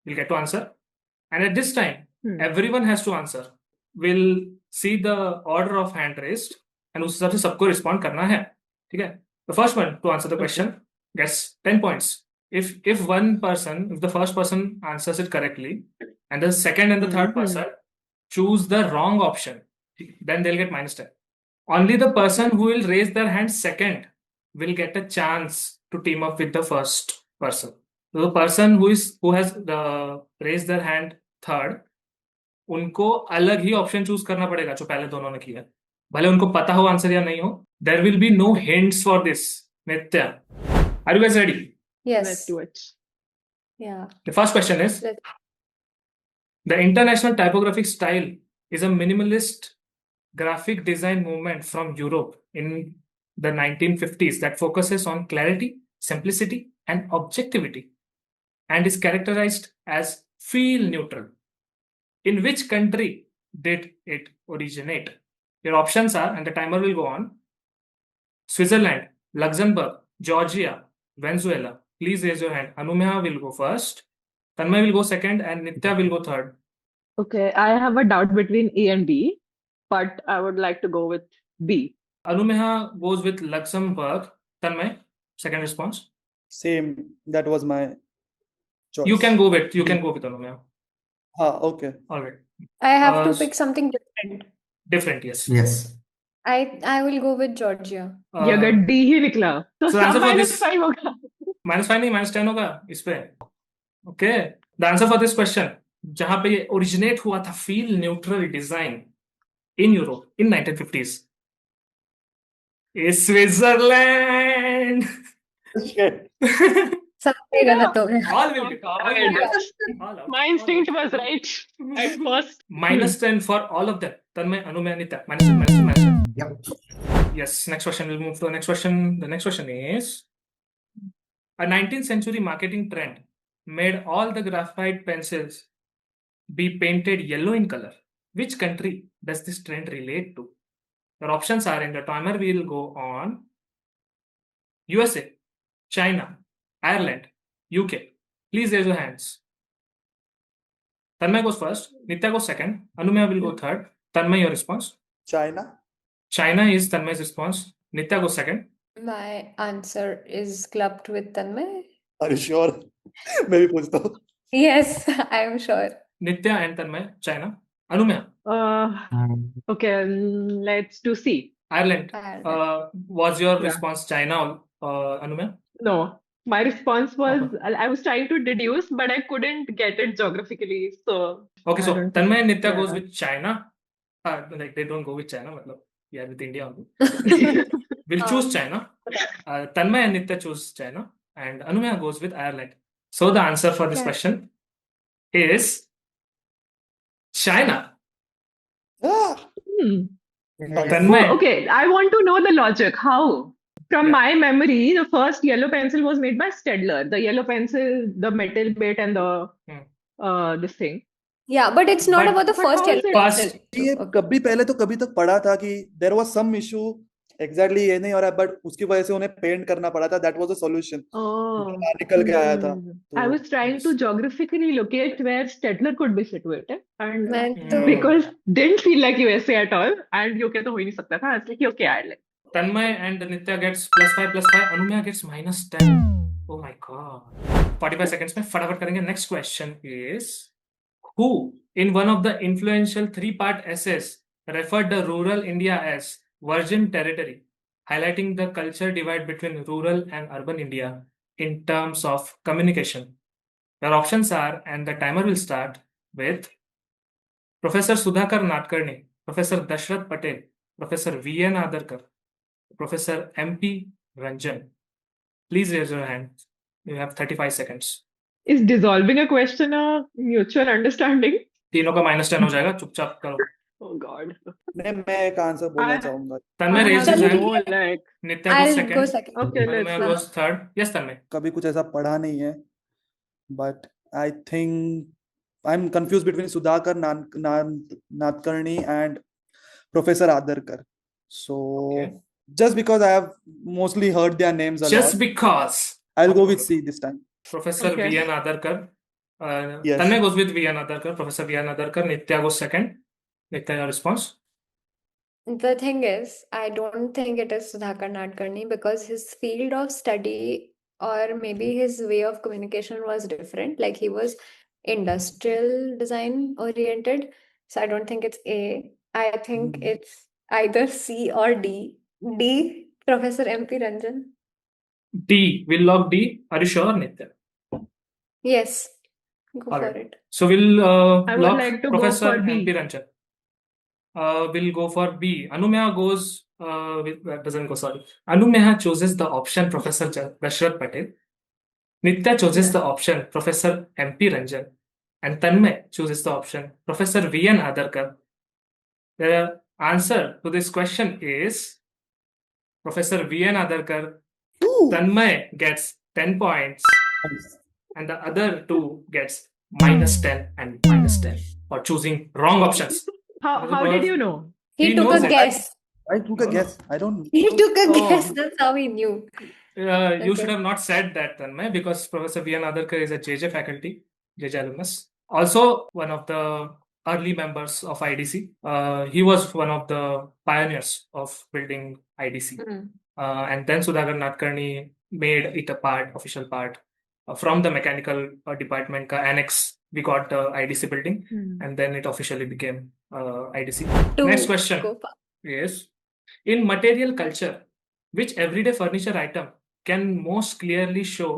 Speaker 1: will get to answer. And at this time, everyone has to answer. We'll see the order of hand raised and उस हिसाब से सबको respond करना है. ठीक है. The first one to answer the question gets 10 points. If the first person answers it correctly, and the second and the third person choose the wrong option, then they'll get -10. Only the person who will raise their hand second will get a chance to team up with the first person. So the person who has raised their hand third, उनको अलग ही option choose करना पड़ेगा जो पहले दोनों ने किया, भले उनको पता हो आंसर या नहीं हो. There will be no hints for this. Nitya, are you guys ready?
Speaker 3: Let's
Speaker 4: Yes.
Speaker 3: do it.
Speaker 4: Yeah.
Speaker 1: The first question is, the International Typographic Style is a minimalist graphic design movement from Europe in the 1950s that focuses on clarity, simplicity, and objectivity, and is characterized as feel neutral. In which country did it originate? Your options are, and the timer will go on: Switzerland, Luxembourg, Georgia, Venezuela. Please raise your hand. Anumeha will go first, Tanmay will go second, and Nitya will go third.
Speaker 3: Okay, I have a doubt between A and B, but I would like to go with B.
Speaker 1: Anumeha goes with Luxembourg. Tanmay, second response.
Speaker 2: Same. That was my choice.
Speaker 1: You can go with Anumeha.
Speaker 2: Okay.
Speaker 1: All right.
Speaker 4: I have to
Speaker 1: Uh,
Speaker 4: pick something different.
Speaker 1: Different, yes.
Speaker 6: Yes.
Speaker 4: I will go with Georgia.
Speaker 3: ये अगर D ही निकला तो
Speaker 1: so
Speaker 3: सब
Speaker 1: answer for
Speaker 3: minus
Speaker 1: this-
Speaker 3: 5 होगा.
Speaker 1: -5 नहीं, -10 होगा इस पे. Okay. The answer for this question, जहां पे ये originate हुआ था feel neutral design in Europe in 1950s, is Switzerland.
Speaker 2: Shit.
Speaker 4: सबसे गलत हो गया.
Speaker 1: All will get. All will get. All out.
Speaker 3: My instinct was right at first.
Speaker 1: -10 for all of them. Tanmay, Anumeha, Nitya. -10.
Speaker 6: Yep.
Speaker 1: Yes. Next question. We'll move to the next question. The next question is: a 19th century marketing trend made all the graphite pencils be painted yellow in color. Which country does this trend relate to? Your options are, in the timer will go on: USA, China, Ireland, UK. Please raise your hands. Tanmay goes first, Nitya goes second, Anumeha will go third. Tanmay, your response?
Speaker 2: China.
Speaker 1: China is Tanmay's response. Nitya goes second.
Speaker 4: My answer is clubbed with Tanmay.
Speaker 2: Are you sure? मैं भी पूछता हूँ.
Speaker 4: Yes, I am sure.
Speaker 1: Nitya and Tanmay, China. Anumeha,
Speaker 3: Okay, let's do C.
Speaker 1: Ireland.
Speaker 4: Ireland.
Speaker 1: Was your
Speaker 3: Yeah.
Speaker 1: response China, Anumeha?
Speaker 3: No, my response was I was trying to deduce, but I couldn't get it geographically. So
Speaker 1: Okay,
Speaker 3: I
Speaker 1: so
Speaker 3: don't
Speaker 1: Tanmay and
Speaker 3: think-
Speaker 1: Nitya goes
Speaker 3: yeah.
Speaker 1: with China. Like they don't go with China, matlab, yeah, with India only. We'll
Speaker 4: Oh.
Speaker 1: choose China. Tanmay and Nitya choose China, and Anumeha goes with Ireland. So the answer for this
Speaker 4: Okay.
Speaker 1: question is China.
Speaker 2: Ah!
Speaker 3: Hmm.
Speaker 1: Tanmay,
Speaker 3: Oh, okay, I want to know the logic. How? From
Speaker 1: Yeah.
Speaker 3: my memory, the first yellow pencil was made by Staedtler. The yellow pencil, the metal bit, and the this thing.
Speaker 4: Yeah, but it's not
Speaker 1: But-
Speaker 4: about the
Speaker 3: But
Speaker 4: first
Speaker 3: how is
Speaker 4: yellow
Speaker 3: it-
Speaker 1: First-
Speaker 4: pencil.
Speaker 2: ये
Speaker 4: Okay.
Speaker 2: कभी पहले तो कभी तक पढ़ा था कि there was some issue exactly ये नहीं हो रहा है बट उसकी वजह से उन्हें पेंट करना पड़ा था that was the solution
Speaker 3: Oh.
Speaker 2: निकल के आया था
Speaker 3: I was trying to geographically locate where Staedtler could be situated, and
Speaker 4: मैं तो
Speaker 3: because didn't feel like USA at all, and UK तो हो ही नहीं सकता था. I was like, okay, Ireland.
Speaker 1: Tanmay and Nitya gets +5. Anumeha gets -10. Oh my god. 45 seconds में फटाफट करेंगे. Next question is: who, in one of the influential 3-part essays, referred the rural India as virgin territory, highlighting the culture divide between rural and urban India in terms of communication? Your options are, and the timer will start with Professor Sudhakar Nadkarni, Professor Dashrath Patel, Professor V.N. Adarkar, Professor M.P. Ranjan. Please raise your hand. You have 35 seconds.
Speaker 3: Is dissolving a question a mutual understanding?
Speaker 1: तीनों का -10 हो जाएगा. चुपचाप करो.
Speaker 3: Oh God.
Speaker 2: नहीं मैं एक answer बोलना
Speaker 3: I-
Speaker 2: चाहूंगा
Speaker 1: Tanmay
Speaker 3: I
Speaker 1: raised
Speaker 3: have
Speaker 1: his
Speaker 4: चलो
Speaker 1: hand.
Speaker 3: no, like,
Speaker 1: Nitya goes
Speaker 4: I'll
Speaker 1: second.
Speaker 4: go second.
Speaker 3: okay, let's
Speaker 1: Anumeha goes third. Yes, Tanmay.
Speaker 2: कभी कुछ ऐसा पढ़ा नहीं है but I think I am confuse between Sudhakar Nadkarni and professor Adarkar So
Speaker 1: Okay.
Speaker 2: just because I have mostly heard their names a
Speaker 1: Just
Speaker 2: lot,
Speaker 1: because
Speaker 2: I'll go with C this time.
Speaker 1: Professor
Speaker 3: Okay.
Speaker 1: V.N. Adarkar.
Speaker 2: Yes.
Speaker 1: Tanmay goes with V.N. Adarkar, Professor V.N. Adarkar. Nitya goes second. Nitya, your response?
Speaker 4: The thing is, I don't think it is Sudhakar Nadkarni because his field of study or maybe his way of communication was different. Like he was industrial design oriented. So I don't think it's A. I think
Speaker 2: Hmm.
Speaker 4: it's either C or D. D, Professor MP Ranjan.
Speaker 1: D. We'll lock D. Are you sure, Nitya?
Speaker 4: Yes, go
Speaker 1: All
Speaker 4: for
Speaker 1: right.
Speaker 4: it.
Speaker 1: So we'll
Speaker 3: I would
Speaker 1: lock
Speaker 3: like to go
Speaker 1: Professor
Speaker 3: for
Speaker 1: MP
Speaker 3: B.
Speaker 1: Ranjan. We'll go for B. Anumeha goes doesn't go, sorry. Anumeha chooses the option Professor Dashrath Patel. Nitya chooses
Speaker 3: Yeah.
Speaker 1: the option Professor MP Ranjan. And Tanmay chooses the option Professor V.N. Adarkar. The answer to this question is Professor V.N. Adarkar.
Speaker 2: Ooh.
Speaker 1: Tanmay gets 10 points
Speaker 2: Nice.
Speaker 1: and the other two gets -10 and -10 for choosing wrong options.
Speaker 3: How did you know?
Speaker 4: He
Speaker 1: He
Speaker 4: took
Speaker 1: knows
Speaker 4: a
Speaker 1: it.
Speaker 4: guess.
Speaker 2: I took a
Speaker 1: No, no.
Speaker 2: guess. I don't.
Speaker 4: He took a
Speaker 3: Oh.
Speaker 4: guess. That's how he knew.
Speaker 1: You should
Speaker 4: Okay.
Speaker 1: have not said that, Tanmay, because Professor V.N. Adarkar is a JJ faculty, JJ alumnus. Also, one of the early members of IDC. He was one of the pioneers of building IDC.
Speaker 4: Hmm.
Speaker 1: And then Sudhakar Nadkarni made it a part, official part. From the mechanical department ka annex, we got the IDC building, and then it officially became IDC. Next
Speaker 4: Two.
Speaker 1: question
Speaker 4: Go for.
Speaker 1: is, in material culture, which everyday furniture item can most clearly show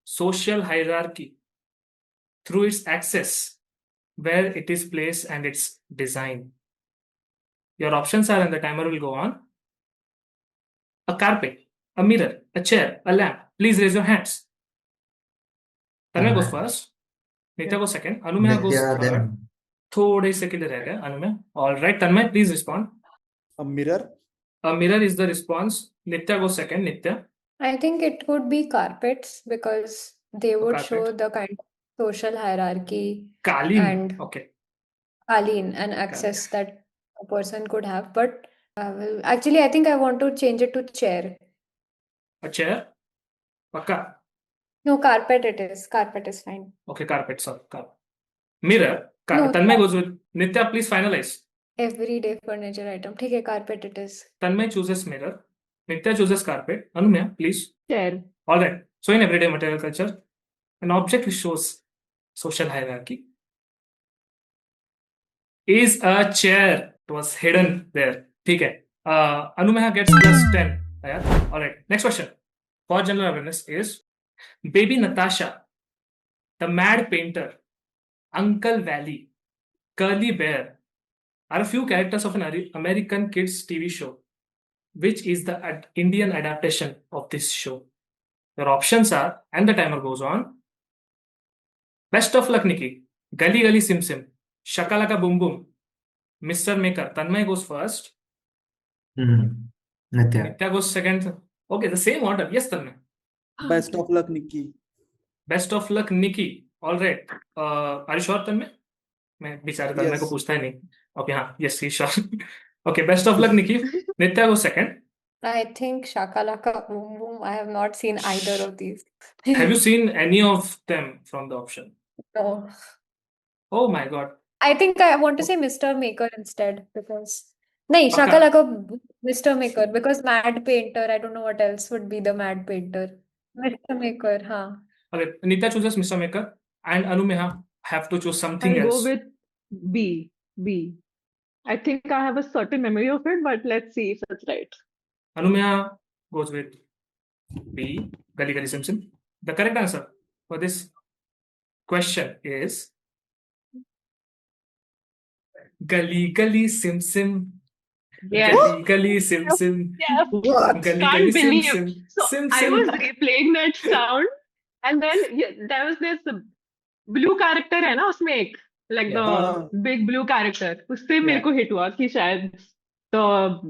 Speaker 1: social hierarchy through its access, where it is placed and its design? Your options are, and the timer will go on. A carpet, a mirror, a chair, a lamp. Please raise your hands. Tanmay goes first. Nitya goes second. Anumeha goes
Speaker 6: Nitya,
Speaker 1: third.
Speaker 6: then
Speaker 1: थोड़े से के लिए रह गए अनुमेय. All right, Tanmay, please respond.
Speaker 2: A mirror.
Speaker 1: A mirror is the response. Nitya goes second. Nitya,
Speaker 4: I think it would be carpets because they would show
Speaker 1: carpet.
Speaker 4: the kind of social hierarchy
Speaker 1: Kaleen.
Speaker 4: and
Speaker 1: Okay.
Speaker 4: qaleen and access that a person could have. But actually, I think I want to change it to chair.
Speaker 1: A chair. Pakka.
Speaker 4: No, carpet it is. Carpet is fine.
Speaker 1: Okay, carpet. Sorry, carpet. Mirror.
Speaker 4: No,
Speaker 1: Tanmay goes with Nitya. Please finalize.
Speaker 4: everyday furniture item. ठीक है, carpet it is.
Speaker 1: Tanmay chooses mirror. Nitya chooses carpet. Anumeya, please.
Speaker 3: Chair.
Speaker 1: All right. So in everyday material culture, an object which shows social hierarchy is a chair. It was hidden there. ठीक है. Anumeya gets +10. All right. Next question for general awareness is Baby Natasha, the Mad Painter, Uncle Valley, Curly Bear are a few characters of an American kids TV show. Which is the Indian adaptation of this show? Your options are, and the timer goes on. Best of Luck Nikki, Gully Gully Sim Sim, Shakalaka Boom Boom, Mr. Maker. Tanmay goes first.
Speaker 6: Nitya.
Speaker 1: Nitya goes second. Okay, the same order. Yes, Tanmay.
Speaker 2: Best of luck, Nikki.
Speaker 1: Best of Luck Nikki. All right. Are you sure, Tanmay? मैं बेचारे तन्मय को
Speaker 2: Yes.
Speaker 1: पूछता ही नहीं. Okay, हाँ. Yes, he's sure. Okay, Best of Luck Nikki. Nitya goes second.
Speaker 4: I think Shakalaka Boom Boom. I have not seen either of these.
Speaker 1: Have you seen any of them from the option?
Speaker 4: No.
Speaker 1: Oh my God.
Speaker 4: I think I want to say Mr. Maker instead because nahi,
Speaker 1: Pakka.
Speaker 4: Shakalaka Mr. Maker because Mad Painter. I don't know what else would be the Mad Painter. Mr. Maker, huh?
Speaker 1: Okay, Nitya chooses Mr. Maker and Anumeha have to choose something
Speaker 3: I'll go
Speaker 1: else.
Speaker 3: with B. B. I think I have a certain memory of it, but let's see if it's right.
Speaker 1: Anumeha goes with B, Gully Gully Sim Sim. The correct answer for this question is Gully Gully Sim Sim.
Speaker 3: Yes.
Speaker 1: Gully Gully Sim Sim.
Speaker 3: Yes.
Speaker 2: What?
Speaker 1: Gully
Speaker 3: Can't
Speaker 1: Gully Sim
Speaker 3: believe.
Speaker 1: Sim.
Speaker 3: So
Speaker 1: Sim
Speaker 3: I
Speaker 1: Sim.
Speaker 3: was replaying that sound, and then there was this blue character है ना उसमें एक, like
Speaker 1: Yeah.
Speaker 3: the big blue character. उससे
Speaker 1: Yeah.
Speaker 3: मेरे को hit हुआ कि शायद the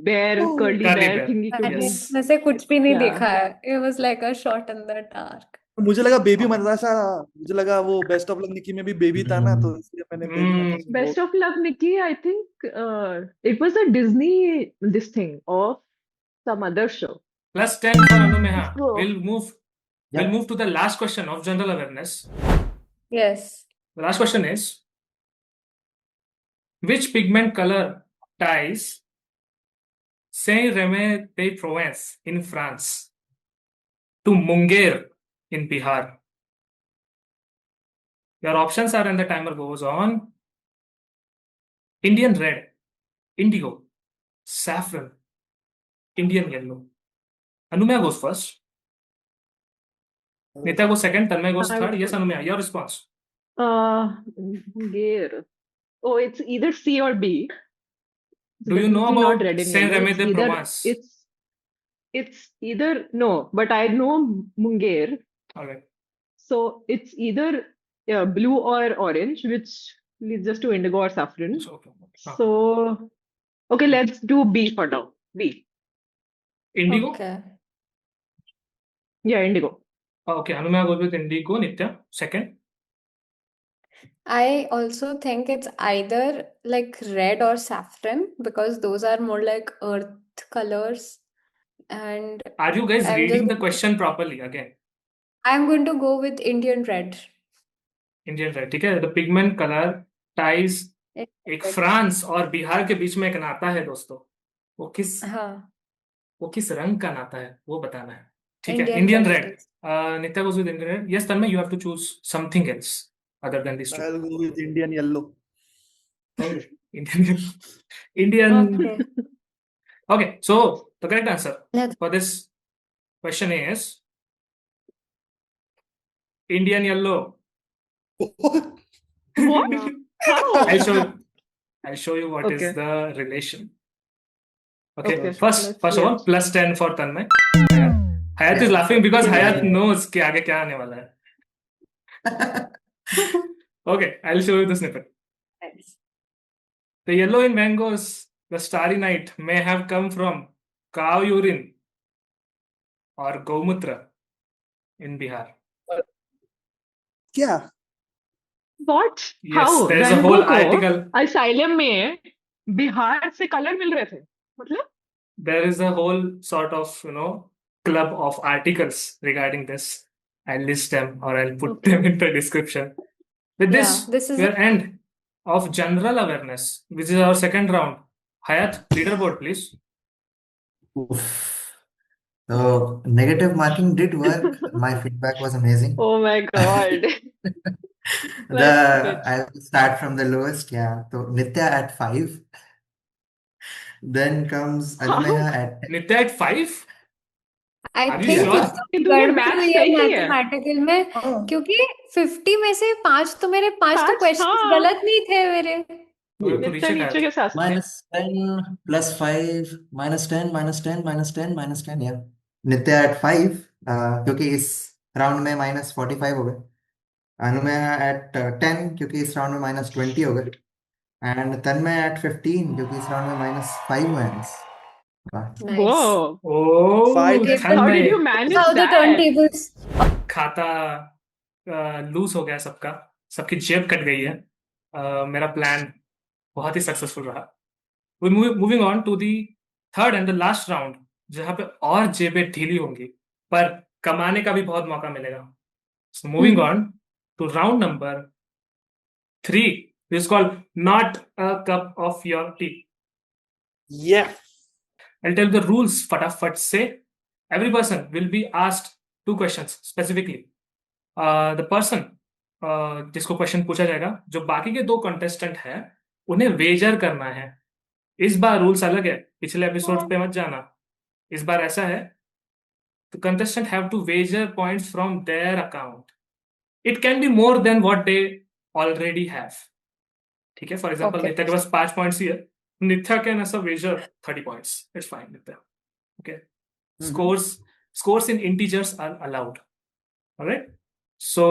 Speaker 3: bear,
Speaker 2: Oh.
Speaker 3: curly
Speaker 1: Curly
Speaker 3: bear
Speaker 1: bear.
Speaker 3: thingy could be.
Speaker 1: Yes.
Speaker 4: मैंने कुछ भी नहीं
Speaker 3: Yeah.
Speaker 4: देखा है. It was like a shot in the dark.
Speaker 2: मुझे लगा बेबी मनराशा, मुझे लगा वो बेस्ट ऑफ लक निकी में भी बेबी था ना, तो इसलिए मैंने baby मनराशा
Speaker 3: Best of Luck, Nikki, I think it was a Disney this thing of some other show.
Speaker 1: +10 for Anumeha.
Speaker 3: So,
Speaker 1: We'll
Speaker 6: Yep.
Speaker 1: move to the last question of general awareness.
Speaker 4: Yes.
Speaker 1: The last question is, which pigment color ties Saint-Rémy-de-Provence in France to Munger in Bihar? Your options are, and the timer goes on: Indian red, indigo, saffron, Indian yellow. Anumeha goes first. Nitya goes second. Tanmay goes
Speaker 3: I
Speaker 1: third.
Speaker 3: would-
Speaker 1: Yes, Anumeha, your response.
Speaker 3: Munger. Oh, it's either C or B. It's
Speaker 1: Do you know
Speaker 3: definitely not
Speaker 1: about
Speaker 3: red and yellow. It's either
Speaker 1: Saint-Rémy-de-Provence?
Speaker 3: it's either no, but I know Munger,
Speaker 1: Okay.
Speaker 3: so it's either blue or orange, which leads us to indigo or saffron.
Speaker 1: So,
Speaker 3: So, okay, let's do B for now. B.
Speaker 1: indigo?
Speaker 4: Okay.
Speaker 3: Yeah, indigo.
Speaker 1: Okay, Anumeha goes with indigo. Nitya, second.
Speaker 4: I also think it's either like red or saffron because those are more like earth colors. And
Speaker 1: Are you guys
Speaker 4: I'm
Speaker 1: reading the
Speaker 4: just
Speaker 1: question properly again?
Speaker 4: I'm going to go with Indian red.
Speaker 1: Indian red, ठीक है? The pigment color ties एक
Speaker 4: Red.
Speaker 1: France और बिहार के बीच में एक नाता है दोस्तों. वो
Speaker 4: हाँ,
Speaker 1: किस रंग का नाता है वो बताना है. ठीक है?
Speaker 4: Indian
Speaker 1: Indian
Speaker 4: red
Speaker 1: red.
Speaker 4: it is.
Speaker 1: Nitya goes with Indian red. Yes, Tanmay, you have to choose something else other than these two.
Speaker 2: I'll go with Indian yellow.
Speaker 1: Okay. Indian.
Speaker 4: Okay.
Speaker 1: Okay, so the correct answer
Speaker 4: Let's
Speaker 1: for this question is Indian yellow.
Speaker 3: What?
Speaker 4: Wow.
Speaker 3: How?
Speaker 1: I'll show you what is
Speaker 3: Okay.
Speaker 1: the relation. Okay,
Speaker 3: Okay,
Speaker 1: first
Speaker 3: let's
Speaker 1: of
Speaker 3: hear.
Speaker 1: all, +10 for Tanmay. Hayat is
Speaker 6: Yeah.
Speaker 1: laughing because
Speaker 3: Yeah.
Speaker 1: Hayat knows कि आगे क्या आने वाला है. Okay, I'll show you the snippet.
Speaker 4: Nice.
Speaker 1: The yellow in mangoes, the starry night, may have come from cow urine or Gomutra in Bihar.
Speaker 2: क्या?
Speaker 3: What?
Speaker 1: Yes,
Speaker 3: How?
Speaker 1: there is a
Speaker 3: रंगों
Speaker 1: whole
Speaker 3: को
Speaker 1: article.
Speaker 3: asylum में बिहार से colour मिल रहे थे मतलब
Speaker 1: There is a whole sort of, club of articles regarding this. I'll list them or I'll put
Speaker 3: Okay.
Speaker 1: them in the description. With
Speaker 4: Yeah,
Speaker 1: this,
Speaker 4: this is
Speaker 1: we are end of general awareness, which is our second round. Hayat, leaderboard, please.
Speaker 6: Oof. So negative marking did work. My feedback was amazing.
Speaker 3: Oh my God.
Speaker 6: I'll start from the lowest. Yeah. So Nitya at 5. Then comes Anumeha at 10.
Speaker 1: Nitya at 5?
Speaker 4: I
Speaker 1: Are you
Speaker 4: think
Speaker 1: sure?
Speaker 4: it's
Speaker 3: तूने
Speaker 4: गड़बड़
Speaker 3: maths
Speaker 4: हुई है
Speaker 3: सही है
Speaker 4: mathematical में
Speaker 2: हाँ.
Speaker 4: क्योंकि 50 में से 5 तो मेरे 5 तो
Speaker 3: पाँच
Speaker 4: क्वेश्चंस
Speaker 3: हाँ
Speaker 4: गलत नहीं थे मेरे.
Speaker 1: We have to
Speaker 3: इतना
Speaker 1: recheck
Speaker 3: नीचे
Speaker 1: Hayat.
Speaker 3: के साथ थे
Speaker 6: Minus 10 plus 5 minus 10 minus 10 minus 10 minus 10. Yeah. Nitya at 5. क्योंकि इस राउंड में -45 हो गए. अनुमेहा at 10 क्योंकि इस राउंड में -20 हो गए. एंड तन्मय at 15 क्योंकि इस राउंड में -5 हुए हैं. वाह.
Speaker 4: Nice.
Speaker 3: Whoa.
Speaker 1: Oh,
Speaker 2: Five.
Speaker 3: How did you
Speaker 1: Tanmay.
Speaker 3: manage
Speaker 4: How the
Speaker 3: that?
Speaker 4: turntables.
Speaker 1: खाता लूज हो गया सबका, सबकी जेब कट गई है. मेरा प्लान बहुत ही सक्सेसफुल रहा. Moving on to the third and the last round, जहां पे और जेबें ढीली होंगी पर कमाने का भी बहुत मौका मिलेगा. So moving on to round number 3, this called not a cup of your tea.
Speaker 2: Yeah.
Speaker 1: I'll tell the rules फटाफट से. Every person will be asked 2 questions specifically. The person जिसको क्वेश्चन पूछा जाएगा, जो बाकी के 2 कंटेस्टेंट हैं, उन्हें वेजर करना है. इस बार रूल्स अलग है, पिछले एपिसोड पे मत जाना. इस बार ऐसा है, the contestant have to wager points from their account. It can be more than what they already have. ठीक है? For example,
Speaker 4: Okay.
Speaker 1: नित्या के पास 5 points ही है. Nitya can also wager 30 points. It's fine, Nitya. Okay. Scores in integers are allowed. All right. So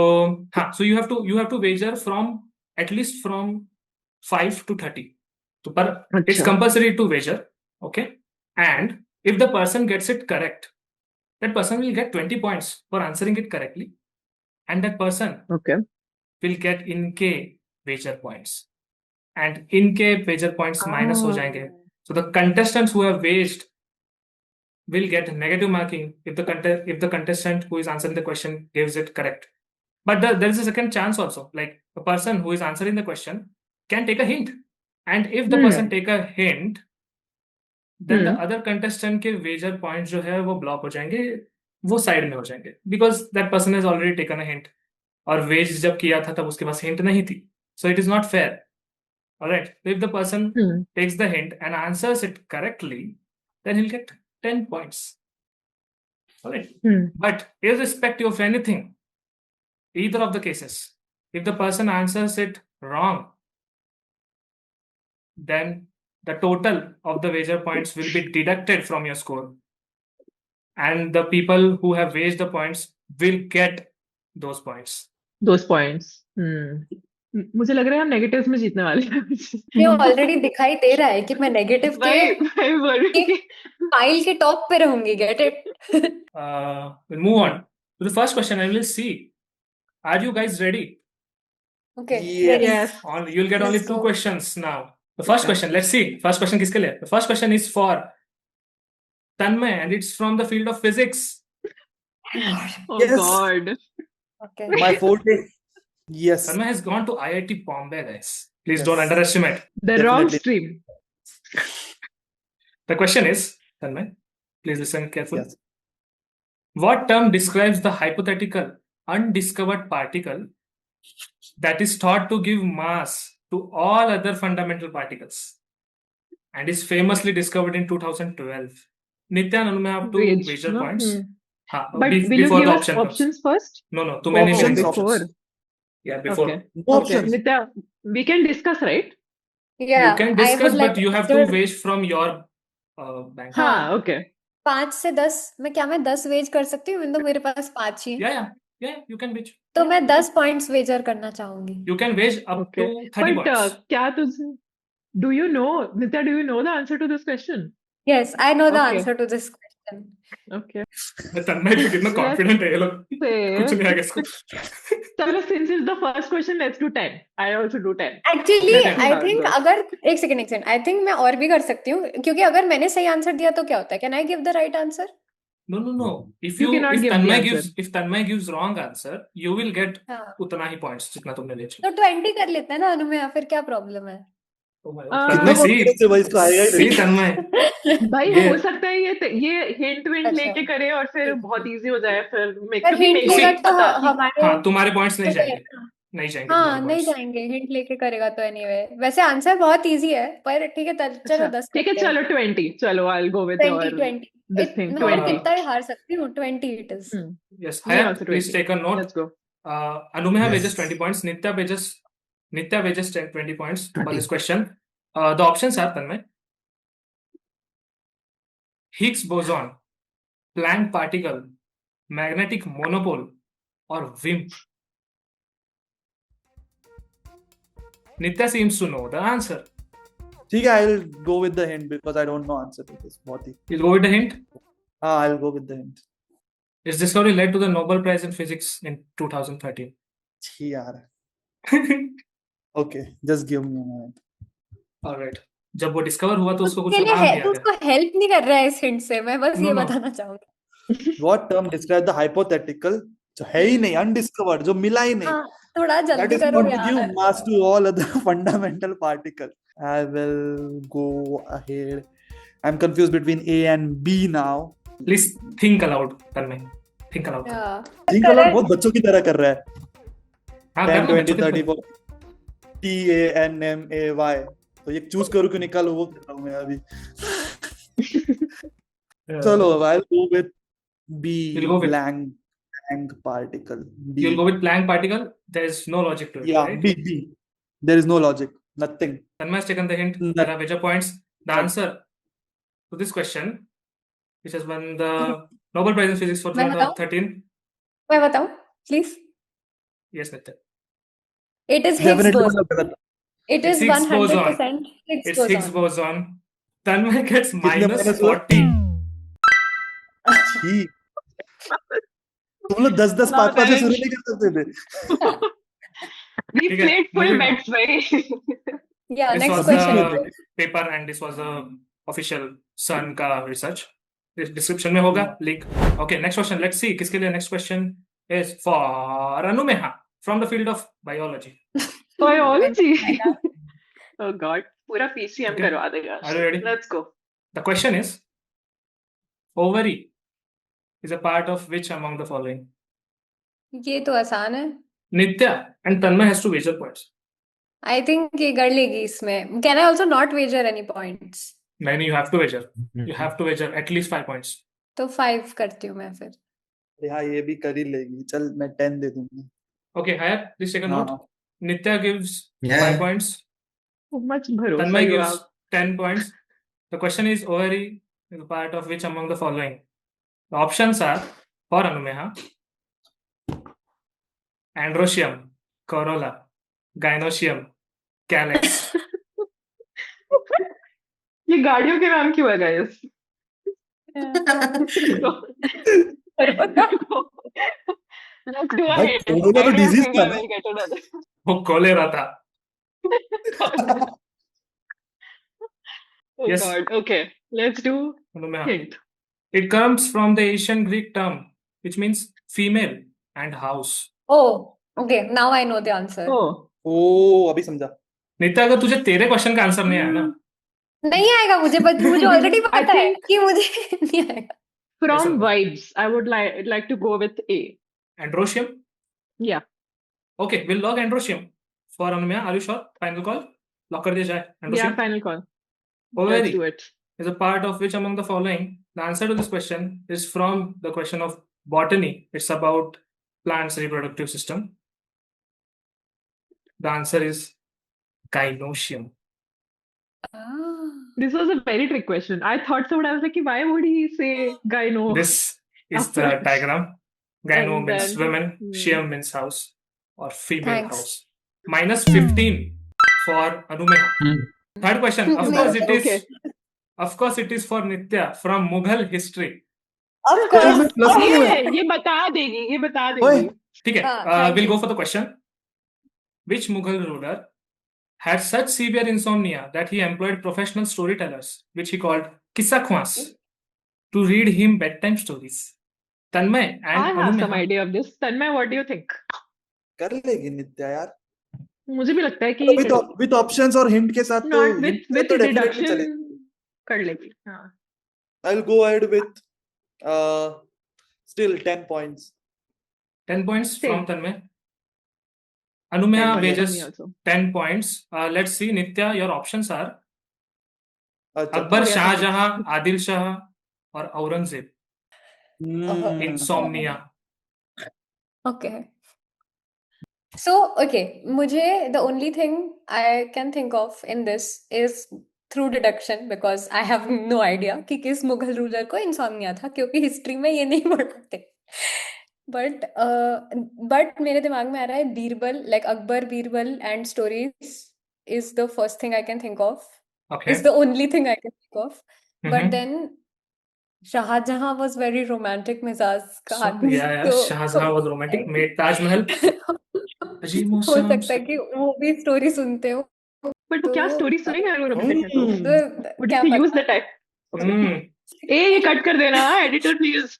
Speaker 1: you have to wager from at least from 5 to 30. So it's
Speaker 3: अच्छा
Speaker 1: compulsory to wager. Okay. And if the person gets it correct, that person will get 20 points for answering it correctly. and that person
Speaker 3: Okay.
Speaker 1: will get इनके wager points, and इनके wager points minus हो जाएंगे. So the contestants who have waged will get negative marking if the contestant who is answering the question gives it correct. But there is a second chance also. Like the person who is answering the question can take a hint, and if the person take a hint, then the other contestant के wager points जो है वो block हो जाएंगे, वो side में हो जाएंगे, because that person has already taken a hint. और wage जब किया था तब उसके पास hint नहीं थी, so it is not fair. Alright, if the person takes the hint and answers it correctly, then he'll get 10 points. Alright, but irrespective of anything, either of the cases, if the person answers it wrong, then the total of the wager points will be deducted from your score, and the people who have waged the points will get those points.
Speaker 3: Those points. मुझे लग रहा है हम negatives में जीतने वाले हैं.
Speaker 4: ये ऑलरेडी दिखाई दे रहा है कि मैं नेगेटिव के
Speaker 3: भाई बोल रही हूँ.
Speaker 4: फाइल के टॉप पे रहूंगी. Get it?
Speaker 1: We'll move on to the first question, and we'll see. Are you guys ready?
Speaker 4: Okay.
Speaker 3: Yes.
Speaker 1: You'll get only
Speaker 4: Let's
Speaker 1: 2
Speaker 4: go.
Speaker 1: questions now. The first question, let's see. First question किसके लिए? The first question is for Tanmay, and it's from the field of physics.
Speaker 3: Oh
Speaker 2: Yes.
Speaker 3: God.
Speaker 4: Okay.
Speaker 2: My forte. Yes.
Speaker 1: Tanmay has gone to IIT Bombay, guys. Please
Speaker 2: Yes.
Speaker 1: don't underestimate.
Speaker 3: The wrong
Speaker 2: Definitely.
Speaker 3: stream.
Speaker 1: The question is, Tanmay, please listen carefully.
Speaker 2: Yes.
Speaker 1: What term describes the hypothetical undiscovered particle that is thought to give mass to all other fundamental particles and is famously discovered in 2012? Nitya and Anumay have to
Speaker 3: Wage,
Speaker 1: wager
Speaker 3: no?
Speaker 1: points.
Speaker 3: But
Speaker 1: But
Speaker 3: will you
Speaker 1: before
Speaker 3: give
Speaker 1: the
Speaker 3: us
Speaker 1: option comes.
Speaker 3: options first?
Speaker 1: No, तुम्हें नहीं
Speaker 2: Options,
Speaker 1: मिलेंगे
Speaker 3: before.
Speaker 1: options. Yeah, before.
Speaker 3: Okay.
Speaker 2: No
Speaker 3: Okay.
Speaker 2: options.
Speaker 3: Nitya, we can discuss, right?
Speaker 4: Yeah,
Speaker 1: You can
Speaker 4: I
Speaker 1: discuss,
Speaker 4: would like
Speaker 1: but you have to
Speaker 4: consider
Speaker 1: wage from your bank.
Speaker 3: हाँ. Okay.
Speaker 4: 5 से 10. मैं 10 veg कर सकती हूँ, तो मेरे पास 5 ही है.
Speaker 1: Yeah, you can wage.
Speaker 4: तो मैं 10 पॉइंट्स वेजर करना चाहूंगी.
Speaker 1: You can wage up
Speaker 3: Okay.
Speaker 1: to 30
Speaker 3: But
Speaker 1: points.
Speaker 3: क्या तुझे? Do you know, Nitya? Do you know the answer to this question?
Speaker 4: Yes, I know the
Speaker 3: Okay.
Speaker 4: answer to this question.
Speaker 3: Okay.
Speaker 1: तन्मय तो कितना confident है ये लोग. कुछ नहीं आएगा इसको.
Speaker 3: चलो, since it's the first question, let's do 10. I also do 10.
Speaker 4: Actually,
Speaker 1: Let's
Speaker 4: I
Speaker 3: see how it
Speaker 4: think
Speaker 3: goes.
Speaker 4: अगर एक सेकंड I think मैं और भी कर सकती हूँ, क्योंकि अगर मैंने सही आंसर दिया तो क्या होता है? Can I give the right answer?
Speaker 1: No.
Speaker 3: You cannot give the answer.
Speaker 1: If Tanmay gives wrong answer, you will get
Speaker 4: हाँ.
Speaker 1: उतना ही points जितना तुमने वेज.
Speaker 4: तो 20 कर लेते हैं ना अनुमेय, फिर क्या प्रॉब्लम है?
Speaker 1: तन्मय
Speaker 2: confidence है भाई, इसको आएगा ही नहीं.
Speaker 1: सी तन्मय.
Speaker 3: भाई
Speaker 1: ये-
Speaker 3: हो सकता है ये हिंट विंट
Speaker 4: अच्छा.
Speaker 3: लेके करे और फिर बहुत इजी हो जाए फिर
Speaker 4: पर
Speaker 3: क्योंकि
Speaker 4: हिंट
Speaker 3: मेरे को
Speaker 4: लेगा
Speaker 3: नहीं
Speaker 4: तो
Speaker 3: पता कि
Speaker 4: हमारे
Speaker 1: हाँ, तुम्हारे पॉइंट्स नहीं
Speaker 4: तो
Speaker 1: जाएंगे. नहीं जाएंगे
Speaker 4: हाँ
Speaker 1: तुम्हारे
Speaker 4: नहीं
Speaker 1: points.
Speaker 4: जाएंगे. हिंट लेके करेगा तो एनीवे. वैसे आंसर बहुत इजी है, पर ठीक है चलो 10
Speaker 3: ठीक है,
Speaker 4: करते हैं.
Speaker 3: चलो 20. चलो I will go with
Speaker 4: 20
Speaker 3: your
Speaker 4: 20
Speaker 3: this thing,
Speaker 4: मैं
Speaker 3: 20.
Speaker 4: कितना ही हार सकती हूँ. 20 it is.
Speaker 1: Yes,
Speaker 3: Me
Speaker 1: Hayat,
Speaker 3: also
Speaker 1: please
Speaker 3: 20.
Speaker 1: take a note.
Speaker 3: Let's go.
Speaker 1: Anumaya
Speaker 6: Yes.
Speaker 1: wages 20 points. Nitya wages 20 points for
Speaker 6: 20.
Speaker 1: this question. The options are, Tanmay, Higgs boson, Planck particle, magnetic monopole, or WIMP. Nitya seems to know the answer.
Speaker 2: ठीक है, I'll go with the hint because I don't know answer to this. बहुत ही.
Speaker 1: You'll go with the hint.
Speaker 2: I'll go with the hint.
Speaker 1: Its discovery led to the Nobel Prize in Physics in 2013.
Speaker 2: छी यार. Okay, just give me a minute.
Speaker 1: Alright. जब वो discover हुआ तो उसको कुछ
Speaker 4: उसके लिए
Speaker 1: नाम दिया
Speaker 4: तो
Speaker 1: गया.
Speaker 4: उसको हेल्प नहीं कर रहा है इस हिंट से. मैं बस ये
Speaker 1: No.
Speaker 4: बताना चाहूंगी.
Speaker 2: What term describes the hypothetical जो है ही नहीं, undiscovered, जो मिला ही नहीं.
Speaker 4: हाँ, थोड़ा
Speaker 2: That
Speaker 4: जल्दी
Speaker 2: is
Speaker 4: करो
Speaker 2: going to give
Speaker 4: यार.
Speaker 2: mass to all other fundamental particles. I will go ahead. I'm confused between A and B now.
Speaker 1: Please think aloud, Tanmay. Think aloud.
Speaker 4: Yeah.
Speaker 2: Think aloud बहुत बच्चों की तरह कर रहा है.
Speaker 1: हाँ,
Speaker 2: 10,
Speaker 1: करना
Speaker 2: 20,
Speaker 1: बच्चों
Speaker 2: 30,
Speaker 1: के
Speaker 2: 40. TANMAY. तो ये चूज करूँ कि निकालूं, वो कर रहा हूँ मैं अभी. चलो, I'll go with B.
Speaker 1: You'll go with-
Speaker 2: Planck particle. B.
Speaker 1: You'll go with Planck particle. There is no logic to it,
Speaker 2: Yeah,
Speaker 1: right?
Speaker 2: B. There is no logic. Nothing.
Speaker 1: Tanmay has taken the hint.
Speaker 2: No.
Speaker 1: There are major points. The
Speaker 2: No.
Speaker 1: answer to this question, which has won the Nobel Prize in Physics for
Speaker 4: मैं बताऊं?
Speaker 1: 2013.
Speaker 4: मैं बताऊं please.
Speaker 1: Yes, Nitya.
Speaker 4: It is Higgs
Speaker 2: Definitely
Speaker 4: boson.
Speaker 2: गलत.
Speaker 4: It
Speaker 1: It's
Speaker 4: is
Speaker 1: Higgs
Speaker 4: 100% Higgs
Speaker 1: It's Higgs
Speaker 4: boson.
Speaker 1: boson. Tanmay gets
Speaker 2: कितने
Speaker 1: minus
Speaker 2: minus हुआ?
Speaker 1: 40.
Speaker 2: छी. तुम लोग 10-10
Speaker 3: Now
Speaker 2: 5-5 से
Speaker 3: then,
Speaker 2: शुरू नहीं कर सकते थे?
Speaker 3: we
Speaker 1: ठीक है,
Speaker 3: played full
Speaker 1: moving on.
Speaker 3: bets, भाई.
Speaker 4: Yeah,
Speaker 1: This
Speaker 4: next
Speaker 1: was
Speaker 4: question.
Speaker 1: the paper and this was the official Sun का research. Description में होगा link. Okay, next question. Let's see किसके लिए next question is for Anumeha from the field of biology.
Speaker 3: Biology. Oh God, पूरा PCM
Speaker 1: Okay.
Speaker 3: करवा देगा.
Speaker 1: Are you ready?
Speaker 3: Let's go.
Speaker 1: The question is, ovary is a part of which among the following?
Speaker 4: ये तो आसान है.
Speaker 1: Nitya and Tanmay has to wager points.
Speaker 4: I think ये कर लेगी इसमें. Can I also not wager any points?
Speaker 1: नहीं, you have to wager. You have to wager at least 5 points.
Speaker 4: तो 5 करती हूँ मैं फिर.
Speaker 2: हाँ ये भी कर ही लेगी. चल मैं 10 दे दूंगा.
Speaker 1: Okay, Hayat, please take a note.
Speaker 2: हाँ.
Speaker 1: Nitya gives
Speaker 6: Yeah.
Speaker 1: 5 points.
Speaker 3: Much भरोसा
Speaker 1: Tanmay
Speaker 3: you
Speaker 1: gives
Speaker 3: have.
Speaker 1: 10 points. The question is, ovary is a part of which among the following? The options are for Anumeha: androecium, corolla, gynoecium, calyx.
Speaker 3: ये गाड़ियों के नाम क्यों है guys? Let's go
Speaker 2: भाई
Speaker 3: ahead.
Speaker 2: Corona
Speaker 3: I
Speaker 2: तो
Speaker 3: don't
Speaker 2: disease
Speaker 3: think
Speaker 2: था
Speaker 3: I
Speaker 2: ना.
Speaker 3: will get another.
Speaker 1: वो कोलेरा था.
Speaker 3: Oh
Speaker 1: Yes.
Speaker 3: God. Okay, let's do
Speaker 1: Anumeha.
Speaker 3: hint.
Speaker 1: It comes from the ancient Greek term, which means female and house.
Speaker 4: Oh, okay. Now I know the answer.
Speaker 3: Oh.
Speaker 2: ओ अभी समझा.
Speaker 1: नित्या, अगर तुझे तेरे question का answer नहीं आया ना,
Speaker 4: नहीं आएगा मुझे, but मुझे ऑलरेडी
Speaker 3: I
Speaker 4: पता है
Speaker 3: think
Speaker 4: कि मुझे नहीं आएगा.
Speaker 3: from
Speaker 1: Yes,
Speaker 3: vibes, I would like to go with A.
Speaker 1: androecium.
Speaker 3: Yeah.
Speaker 1: Okay, we'll log androecium for Anumeha. Are you sure? Final call. Lock कर दिया जाए.
Speaker 3: Yeah,
Speaker 1: Androecium
Speaker 3: final call. Let's
Speaker 1: ovary
Speaker 3: do it.
Speaker 1: is a part of which among the following? The answer to this question is from the question of botany. It's about plants' reproductive system. The answer is gynoecium.
Speaker 3: This was a very trick question. I thought so, but I was like, why would he say gyno?
Speaker 1: This is the
Speaker 3: After-
Speaker 1: diagram. Gyno
Speaker 3: And
Speaker 1: means
Speaker 3: then-
Speaker 1: women,
Speaker 3: Hmm.
Speaker 1: Cium means house or female
Speaker 4: Thanks.
Speaker 1: house. Minus 15 for Anumeha. Third question. Of course it is.
Speaker 3: Okay.
Speaker 1: Of course it is for Nitya from Mughal history.
Speaker 4: Of
Speaker 2: तो
Speaker 4: course.
Speaker 2: मैं plus में हूँ.
Speaker 3: ये बता देगी, ये बता
Speaker 2: ओए.
Speaker 3: देगी.
Speaker 1: ठीक है.
Speaker 4: thank
Speaker 1: We'll
Speaker 4: you.
Speaker 1: go for the question. Which Mughal ruler had such severe insomnia that he employed professional storytellers, which he called Kissakhwas, to read him bedtime stories? Tanmay and
Speaker 3: I have some
Speaker 1: Anumeha.
Speaker 3: idea of this. Tanmay, what do you think?
Speaker 2: कर लेगी नित्या यार.
Speaker 3: मुझे भी लगता है कि
Speaker 2: with options और hint के साथ तो
Speaker 3: not with
Speaker 2: तो definitely
Speaker 3: deduction
Speaker 2: चलेगी.
Speaker 3: कर लेगी. हाँ.
Speaker 2: I'll go ahead with still 10 points.
Speaker 1: 10 points
Speaker 3: Same.
Speaker 1: from Tanmay. Anumeha
Speaker 3: 10 points
Speaker 1: wages
Speaker 3: for me also.
Speaker 1: 10 points. Let's see, Nitya, your options are
Speaker 2: अच्छा.
Speaker 1: Akbar,
Speaker 3: Yeah.
Speaker 1: Shahjahan, Adil Shah, or Aurangzeb. Insomnia.
Speaker 4: Okay. So, okay, मुझे the only thing I can think of in this is through deduction because I have no idea कि किस Mughal ruler को insomnia था क्योंकि history में ये नहीं पढ़ते. But मेरे दिमाग में आ रहा है Birbal, like Akbar, Birbal and stories is the first thing I can think of.
Speaker 1: Okay.
Speaker 4: Is the only thing I can think of. But
Speaker 1: Mhm.
Speaker 4: then Shahjahan was very romantic मिजाज का
Speaker 1: So,
Speaker 4: आदमी.
Speaker 1: yeah,
Speaker 4: तो
Speaker 1: Shahjahan was romantic, made Taj Mahal. अजीब
Speaker 4: हो
Speaker 1: मौसम.
Speaker 4: सकता है कि वो भी स्टोरी सुनते हो.
Speaker 3: But वो क्या
Speaker 4: तो-
Speaker 3: स्टोरी सुनेंगे अगर वो romantic है तो?
Speaker 4: तो
Speaker 3: Would
Speaker 4: क्या
Speaker 3: you use
Speaker 4: पता.
Speaker 3: the type?
Speaker 1: Hmm.
Speaker 3: ये कट कर देना, editor please.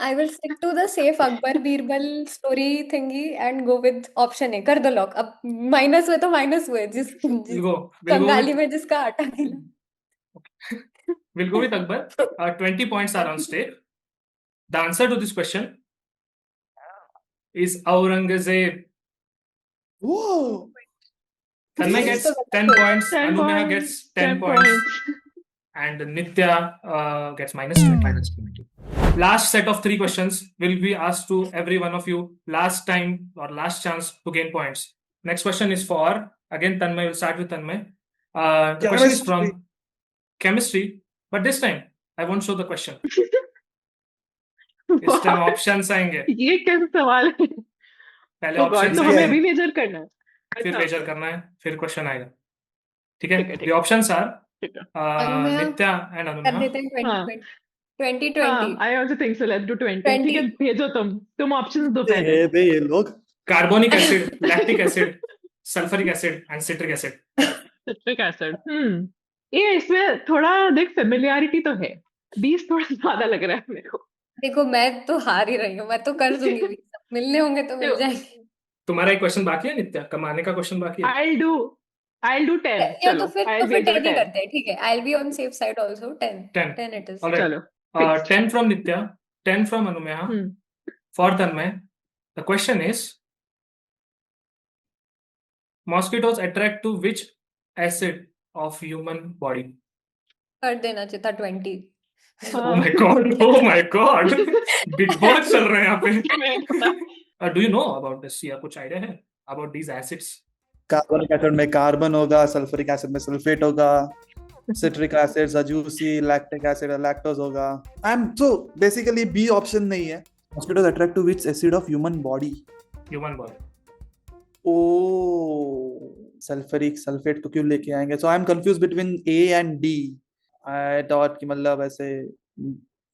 Speaker 4: I will stick to the safe Akbar Birbal story thingy and go with option A. कर दो लॉक. अब माइनस हुए तो माइनस हुए. जिस
Speaker 1: We'll go.
Speaker 4: कंगाली में जिसका आटा नहीं लगा.
Speaker 1: We'll go with Akbar. 20 points are on stake. The answer to this question is Aurangzeb.
Speaker 2: Whoa.
Speaker 1: Tanmay
Speaker 2: Yes.
Speaker 1: gets 10 points.
Speaker 3: 10
Speaker 1: Anumeha
Speaker 3: points.
Speaker 1: gets 10 points. And Nitya gets minus 20. Last set of 3 questions will be asked to every one of you. Last time or last chance to gain points. Next question is for, again, Tanmay. We'll start with Tanmay. The question is from chemistry, but this time I won't show the question. इस time options आएंगे.
Speaker 3: ये कैसे सवाल है?
Speaker 1: पहले
Speaker 3: Oh God,
Speaker 1: options
Speaker 3: तो
Speaker 2: आएंगे.
Speaker 3: हमें अभी मेजर करना है.
Speaker 1: फिर
Speaker 3: अच्छा.
Speaker 1: मेजर करना है, फिर क्वेश्चन आएगा. ठीक है.
Speaker 3: ठीक है, ठीक
Speaker 1: The options are
Speaker 3: ठीक है.
Speaker 4: Anumeha,
Speaker 1: Nitya and
Speaker 4: कर
Speaker 1: Anumeha.
Speaker 4: देते हैं 20
Speaker 3: हाँ.
Speaker 4: 20. 2020.
Speaker 3: I also think so. Let's do 20.
Speaker 4: 20.
Speaker 3: ठीक है, भेजो तुम options दो
Speaker 2: ये
Speaker 3: पहले.
Speaker 2: है बे ये लोग.
Speaker 1: Carbonic acid, lactic acid, sulphuric acid and citric acid.
Speaker 3: Citric acid. ये इसमें थोड़ा देख familiarity तो है. 20 थोड़ा ज्यादा लग रहा है मेरे को.
Speaker 4: देखो मैं तो हार ही रही हूँ, मैं तो कर दूंगी भी. मिलने होंगे तो मिल
Speaker 3: तो-
Speaker 4: जाएंगे.
Speaker 1: तुम्हारा एक क्वेश्चन बाकी है नित्या, कमाने का क्वेश्चन बाकी है.
Speaker 3: I'll do 10.
Speaker 4: या
Speaker 3: चलो,
Speaker 4: तो फिर
Speaker 3: I'll be
Speaker 4: 10 ही
Speaker 3: 10.
Speaker 4: करते हैं. ठीक है, I'll be on safe side also. 10.
Speaker 1: 10.
Speaker 4: 10 it is.
Speaker 1: All right.
Speaker 3: चलो. Fixed.
Speaker 1: 10 from Nitya, 10 from Anumeha.
Speaker 3: Hmm.
Speaker 1: For Tanmay, the question is: mosquitoes attract to which acid of human body?
Speaker 4: कर देना चाहिए था 20.
Speaker 1: Oh my god! Oh my god! Big boss चल रहे हैं यहाँ पे. Do you know about this? या कुछ idea है about these acids?
Speaker 2: Carbonic acid में कार्बन होगा, सल्फ्यूरिक एसिड में सल्फेट होगा, सिट्रिक एसिड सजूसी, लैक्टिक एसिड लैक्टोज होगा. I am so basically B option नहीं है. Mosquitoes attract to which acid of human body?
Speaker 1: Human body.
Speaker 2: ओ सल्फ्यूरिक सल्फेट को क्यों लेके आएंगे? So I am confuse between A and D. I thought कि मतलब ऐसे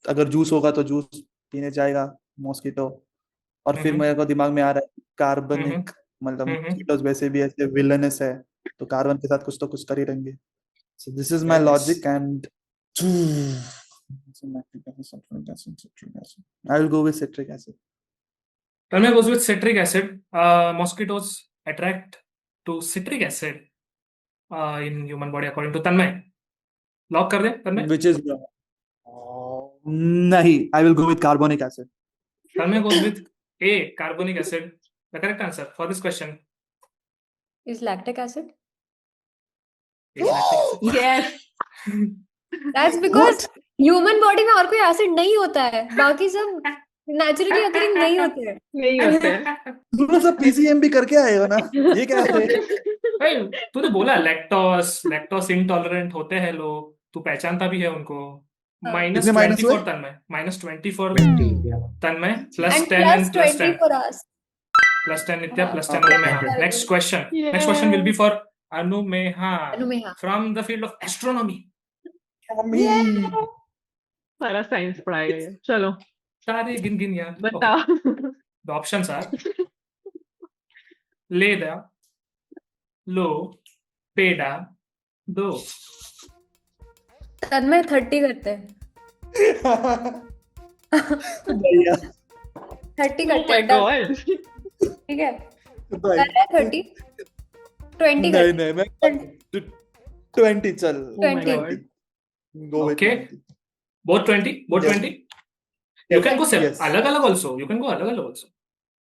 Speaker 2: अगर जूस होगा तो जूस पीने जाएगा मॉस्किटो, और फिर मेरे को दिमाग में आ रहा है कार्बनिक, मतलब मॉस्किटोज वैसे भी ऐसे विलनस है तो कार्बन के साथ कुछ तो कुछ कर ही रहेंगे. So this is my
Speaker 1: Yes.
Speaker 2: Logic and I will go with citric acid.
Speaker 1: Tanmay goes with citric acid. Mosquitoes attract to citric acid in human body according to Tanmay. Lock कर दे Tanmay.
Speaker 2: Which is नहीं, I will go with carbonic acid.
Speaker 1: Tanmay goes with A, carbonic acid. The correct answer for this question
Speaker 4: Is lactic acid?
Speaker 1: is lactic acid.
Speaker 3: Yes.
Speaker 4: That's because human body में और कोई acid नहीं होता है, बाकी सब naturally occurring नहीं होते हैं.
Speaker 3: नहीं होते हैं.
Speaker 2: थोड़ा सा PCM भी करके आए हो ना? ये क्या है?
Speaker 1: भाई तूने बोला लैक्टोस इंटॉलरेंट होते हैं लोग, तू पहचानता भी है उनको.
Speaker 4: हाँ.
Speaker 1: माइनस
Speaker 2: कितने minus
Speaker 1: 20
Speaker 2: हुए?
Speaker 1: For Tanmay, -20 for
Speaker 6: 20, yeah.
Speaker 1: Tanmay, plus
Speaker 4: And
Speaker 1: 10
Speaker 4: plus
Speaker 1: and plus
Speaker 4: 20
Speaker 1: 10.
Speaker 4: for us.
Speaker 1: Plus 10 Nitya, plus 10
Speaker 6: Okay.
Speaker 1: Anumeha. Next question. Next question will be for Anumeha
Speaker 4: Anumeha.
Speaker 1: from the field of astronomy.
Speaker 3: सारा science पढ़ाया है. चलो
Speaker 1: सारे गिन यार. Okay.
Speaker 3: बताओ.
Speaker 1: The options are लेदा, लो, पेडा, दो.
Speaker 4: तन्मय 30 करते हैं.
Speaker 2: भैया
Speaker 4: 30
Speaker 3: Oh
Speaker 4: करते
Speaker 3: my
Speaker 4: हैं. done.
Speaker 3: God.
Speaker 4: ठीक है,
Speaker 2: भाई,
Speaker 4: कर रहे हैं 30. 20
Speaker 2: नहीं
Speaker 4: करते
Speaker 2: नहीं मैं 20 चल.
Speaker 3: Oh my
Speaker 4: 20.
Speaker 3: God.
Speaker 2: Go with
Speaker 1: Okay.
Speaker 2: 20.
Speaker 1: Both 20? Both
Speaker 2: Yes.
Speaker 1: 20? You can go
Speaker 2: Yes.
Speaker 1: अलग-अलग also. You can go अलग-अलग also.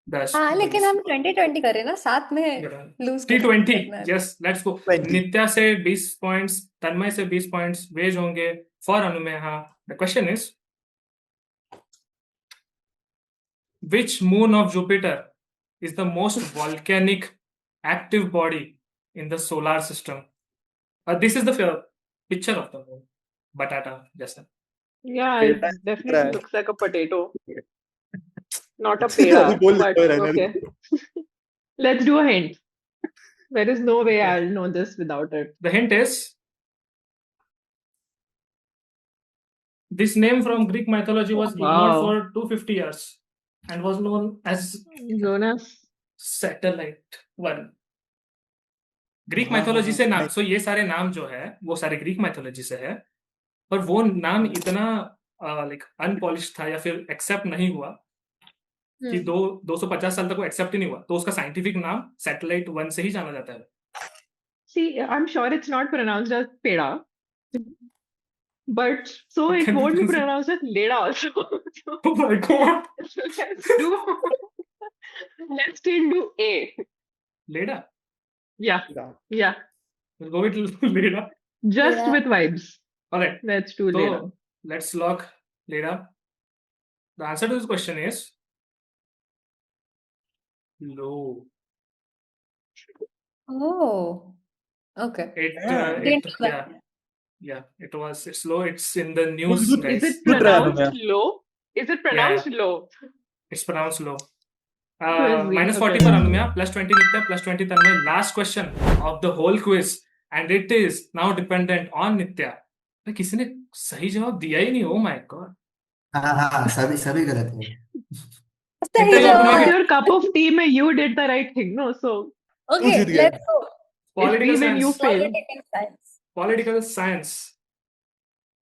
Speaker 1: That's
Speaker 4: हाँ, लेकिन हम 20-20 कर रहे हैं ना, साथ में loose
Speaker 1: T20. Yes, let's go.
Speaker 2: 20.
Speaker 1: नित्या से 20 points, तन्मय से 20 points वेज होंगे for Anumeha. The question is, which moon of Jupiter is the most volcanic active body in the solar system? This is the picture of the moon. Batata, जैसा.
Speaker 3: Yeah, it
Speaker 2: Peda
Speaker 3: definitely
Speaker 2: right.
Speaker 3: looks like a potato. Not a peda,
Speaker 2: बोल
Speaker 3: but
Speaker 2: रहा है
Speaker 3: okay. Let's do a hint. There is no way I'll know this without it.
Speaker 1: The hint is, this name from Greek mythology was ignored
Speaker 3: Wow.
Speaker 1: for 250 years and was known as
Speaker 3: Jonas.
Speaker 1: Satellite 1. Greek
Speaker 2: हाँ,
Speaker 1: mythology से नाम,
Speaker 2: नहीं.
Speaker 1: सो ये सारे नाम जो है वो सारे ग्रीक माइथोलॉजी से है, पर वो नाम इतना लाइक अनपॉलिश था या फिर एक्सेप्ट नहीं हुआ कि 250 साल तक वो एक्सेप्ट ही नहीं हुआ, तो उसका साइंटिफिक नाम सैटेलाइट 1 से ही जाना जाता है.
Speaker 3: See, I'm sure it's not pronounced as peda, but so it
Speaker 1: Okay.
Speaker 3: won't be pronounced as leda also. So
Speaker 1: Oh my god.
Speaker 3: let's still do A.
Speaker 1: लेडा.
Speaker 3: Yeah, yeah.
Speaker 1: We'll go with लेडा.
Speaker 3: Just
Speaker 4: Yeah.
Speaker 3: with vibes.
Speaker 1: Alright.
Speaker 3: Let's do
Speaker 1: So
Speaker 3: leda.
Speaker 1: let's lock लेडा. The answer to this question is low.
Speaker 4: Oh, okay.
Speaker 1: It
Speaker 4: Didn't know that.
Speaker 1: yeah, it's low. It's in the news,
Speaker 2: Good.
Speaker 1: guys.
Speaker 3: Is it
Speaker 2: Good try,
Speaker 3: pronounced
Speaker 2: Anumeha.
Speaker 3: low? Is it pronounced low?
Speaker 1: It's pronounced low.
Speaker 3: Crazy.
Speaker 1: -40
Speaker 3: Okay.
Speaker 1: for Anumeha, +20 Nitya, +20 Tanmay. Last question of the whole quiz, and it is now dependent on Nitya. भाई किसी ने सही जवाब दिया ही नहीं. Oh my god.
Speaker 6: हाँ हाँ, सभी सभी गलत है।
Speaker 4: सही
Speaker 1: नित्या, you have to
Speaker 3: Not
Speaker 1: make
Speaker 4: जवाब।
Speaker 1: it
Speaker 3: your cup of tea में you did the right thing, no? So
Speaker 2: तू
Speaker 4: Okay,
Speaker 2: जीत गया।
Speaker 4: let's go.
Speaker 3: if
Speaker 1: political
Speaker 3: we win, you
Speaker 1: science.
Speaker 3: fail.
Speaker 4: Political science.
Speaker 1: Political science.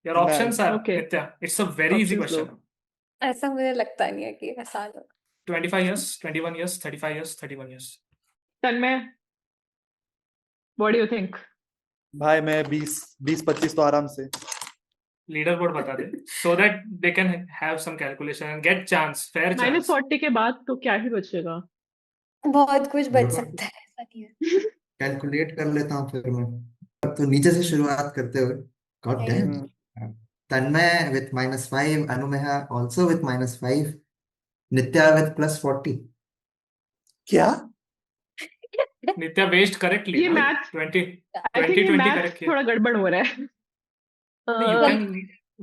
Speaker 1: Your
Speaker 2: Man,
Speaker 1: options are,
Speaker 3: Okay.
Speaker 1: Nitya, it's a very easy
Speaker 2: options low.
Speaker 1: question.
Speaker 4: ऐसा मुझे लगता नहीं है कि आसान होगा।
Speaker 1: 25 years, 21 years, 35 years, 31 years.
Speaker 3: Tanmay, what do you think?
Speaker 2: भाई मैं 20-25 तो आराम से।
Speaker 1: Leaderboard बता दे, so that they can have some calculation and get chance, fair chance.
Speaker 3: -40 के बाद तो क्या ही बचेगा?
Speaker 4: बहुत कुछ बच
Speaker 6: रुको,
Speaker 4: सकता है, ऐसा नहीं है।
Speaker 6: कैलकुलेट कर लेता हूँ फिर मैं। अब तो नीचे से शुरुआत करते हुए, god damn.
Speaker 2: Hmm,
Speaker 6: Tanmay with -5, Anumeha also with -5, Nitya with +40।
Speaker 2: क्या?
Speaker 1: Nitya based correctly,
Speaker 3: ये
Speaker 1: no?
Speaker 3: maths,
Speaker 1: 20,
Speaker 3: I think
Speaker 1: 20,
Speaker 3: ये
Speaker 1: 20
Speaker 3: maths
Speaker 1: correct किया.
Speaker 3: थोड़ा गड़बड़ हो रहा है।
Speaker 1: No, you
Speaker 3: Uh,
Speaker 1: can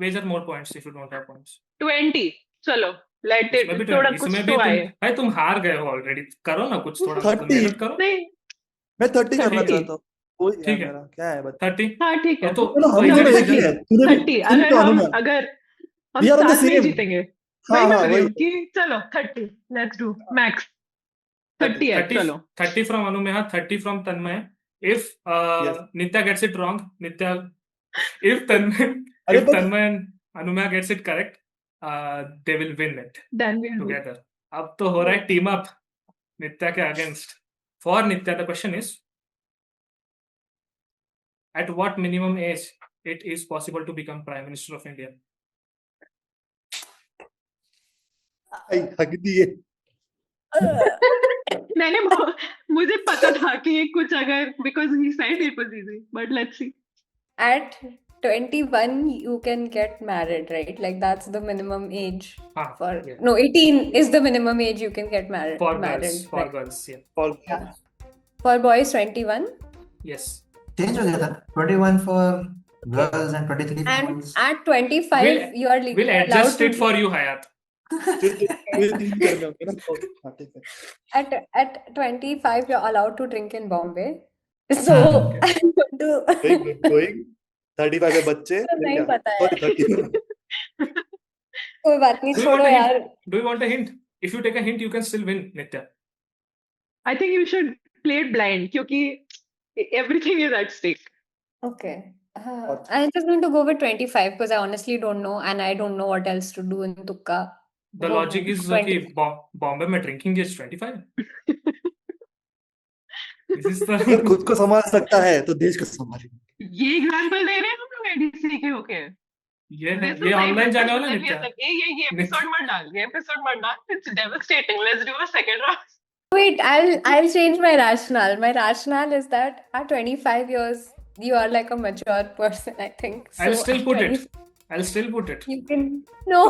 Speaker 1: wager more points if you don't have points.
Speaker 3: 20, चलो, let it,
Speaker 1: इसमें भी
Speaker 3: थोड़ा
Speaker 1: 20,
Speaker 3: कुछ
Speaker 1: इसमें
Speaker 3: तो
Speaker 1: भी
Speaker 3: आए।
Speaker 1: भाई तुम हार गए हो ऑलरेडी, करो ना कुछ थोड़ा, मतलब
Speaker 2: 30
Speaker 1: मेहनत करो।
Speaker 3: नहीं,
Speaker 2: मैं 30 करना
Speaker 3: 30,
Speaker 2: चाहता हूँ। हो गया
Speaker 1: ठीक है,
Speaker 2: मेरा, क्या है बता।
Speaker 1: 30।
Speaker 3: हाँ ठीक है।
Speaker 1: तो
Speaker 2: चलो हम
Speaker 1: easy
Speaker 2: दोनों एक ही
Speaker 1: decision.
Speaker 2: है। तूने भी
Speaker 3: 30,
Speaker 2: तूने तो अनुमान।
Speaker 3: अगर हम
Speaker 2: We are on the
Speaker 3: साथ में ही
Speaker 2: same.
Speaker 3: जीतेंगे,
Speaker 2: हाँ
Speaker 3: वही मैं
Speaker 2: हाँ
Speaker 3: बोल रही
Speaker 2: वही।
Speaker 3: हूँ कि चलो 30, let's do max 30 है,
Speaker 1: 30,
Speaker 3: चलो।
Speaker 1: 30 from Anumeha, 30 from Tanmay. If
Speaker 2: Yes.
Speaker 1: Nitya gets it wrong, if Tanmay,
Speaker 2: अरे
Speaker 1: if
Speaker 2: but
Speaker 1: Tanmay and Anumeha gets it correct, they will win it
Speaker 3: Then we'll do.
Speaker 1: together. अब तो हो रहा है team up नित्या के against. For Nitya, the question is, at what minimum age it is possible to become Prime Minister of India?
Speaker 2: भाई हक दिए।
Speaker 3: मुझे पता था कि ये कुछ अगर because he said it was easy, but let's see.
Speaker 4: At 21, you can get married, right? Like that's the minimum age
Speaker 1: हाँ,
Speaker 4: for.
Speaker 1: yeah.
Speaker 4: No, 18 is the minimum age you can get married.
Speaker 1: For
Speaker 4: married,
Speaker 1: girls, for
Speaker 4: right?
Speaker 1: girls, yeah.
Speaker 2: और
Speaker 4: Yeah. For boys, 21.
Speaker 1: Yes.
Speaker 6: Change हो गया था, 21 for girls and 23 for
Speaker 4: And
Speaker 6: boys।
Speaker 4: at 25,
Speaker 1: We'll
Speaker 4: you are
Speaker 1: we'll
Speaker 4: legally allowed
Speaker 1: adjust
Speaker 4: to
Speaker 1: it for you, Hayat.
Speaker 2: फिर 3 करने होंगे ना। हाँ ठीक है।
Speaker 4: at 25, you're allowed to drink in Bombay. So
Speaker 1: Okay.
Speaker 4: I'm going to
Speaker 2: going 35 पे बच्चे
Speaker 4: तो नहीं
Speaker 2: क्या?
Speaker 4: पता है।
Speaker 2: Sorry, 30।
Speaker 4: कोई बात नहीं,
Speaker 1: Do you want
Speaker 4: छोड़ो
Speaker 1: a
Speaker 4: यार।
Speaker 1: hint? Do you want a hint? If you take a hint, you can still win, Nitya.
Speaker 3: I think you should play it blind क्योंकि everything is at stake.
Speaker 4: Okay. I'm just going to go with 25 because I honestly don't know and I don't know what else to do in Tukka.
Speaker 1: The
Speaker 4: वो
Speaker 1: logic is
Speaker 4: 20.
Speaker 1: कि Bombay में drinking is 25. This is
Speaker 2: अगर
Speaker 1: the
Speaker 2: खुद को संभाल सकता है तो देश को संभाले।
Speaker 3: ये एग्जांपल दे रहे हैं हम लोग एडीसी के होके।
Speaker 1: ये ऑनलाइन जाने वाला है, नित्या.
Speaker 3: ये एपिसोड मत डाल, ये एपिसोड मत डाल, it's devastating, let's do a second round.
Speaker 4: Wait, I'll change my rationale. My rationale is that at 25 years you are like a mature person, I think. So
Speaker 1: I'll still
Speaker 4: at
Speaker 1: put
Speaker 4: 20
Speaker 1: it. I'll still put it.
Speaker 4: You can no.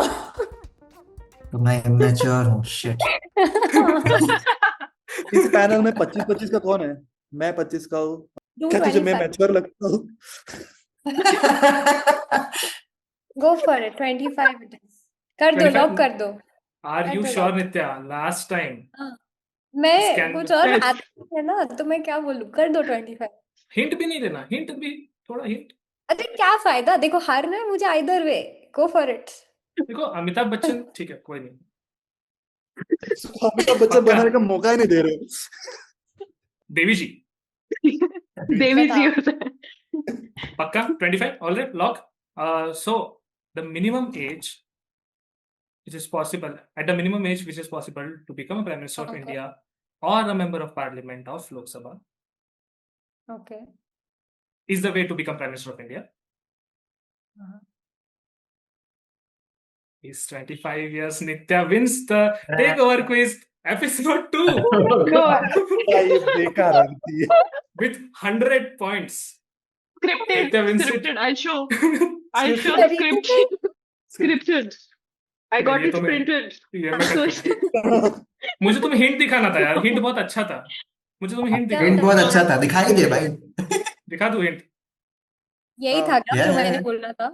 Speaker 6: तो मैं immature हूँ, shit।
Speaker 2: इस panel में 25-25 का कौन है? मैं 25 का हूँ।
Speaker 4: Do
Speaker 2: क्या तुझे मैं
Speaker 4: 25.
Speaker 2: मैच्योर लगता हूँ?
Speaker 4: Go for it. 25 it is. कर दो,
Speaker 1: 25.
Speaker 4: लॉक कर दो।
Speaker 1: Are you
Speaker 4: That's a
Speaker 1: sure,
Speaker 4: lot.
Speaker 1: Nitya? Last time.
Speaker 4: मैं
Speaker 1: Scan
Speaker 4: कुछ
Speaker 1: the-
Speaker 4: और
Speaker 3: Yes.
Speaker 4: आता है ना, तो मैं क्या बोलूं? कर दो 25.
Speaker 1: Hint भी नहीं देना. Hint भी थोड़ा hint.
Speaker 4: अरे क्या फायदा? देखो हारना है मुझे either way. Go for it.
Speaker 1: देखो अमिताभ बच्चन, ठीक है, कोई नहीं.
Speaker 2: अमिताभ बच्चन बनाने का मौका ही नहीं दे रहे।
Speaker 1: देवी जी,
Speaker 3: देवी जी
Speaker 4: बताओ।
Speaker 3: होता है।
Speaker 1: पक्का 25. All right, lock. So the minimum age which is possible, at the minimum age which is possible to become a Prime Minister of
Speaker 4: Okay.
Speaker 1: India or a member of Parliament of Lok Sabha
Speaker 4: Okay.
Speaker 1: is the way to become Prime Minister of India. Is 25 years. Nitya wins the Takeover Quiz episode 2
Speaker 2: ये बेकार लगती है।
Speaker 1: with 100 points.
Speaker 3: Scripted,
Speaker 1: Nitya wins it.
Speaker 3: scripted. I'll show
Speaker 4: Scripted.
Speaker 3: scripted. Scripted. I got
Speaker 1: ये
Speaker 3: it
Speaker 1: तो मैं-
Speaker 3: printed.
Speaker 1: ये मैं
Speaker 3: So,
Speaker 1: मुझे तुम्हें हिंट दिखाना था यार. हिंट बहुत अच्छा था. मुझे तुम्हें हिंट
Speaker 4: क्या
Speaker 6: हिंट
Speaker 1: दिखाना
Speaker 6: बहुत अच्छा था, दिखाई दे भाई।
Speaker 1: दिखा दूं हिंट.
Speaker 4: यही था क्या जो
Speaker 6: Yeah.
Speaker 4: मैंने बोलना था?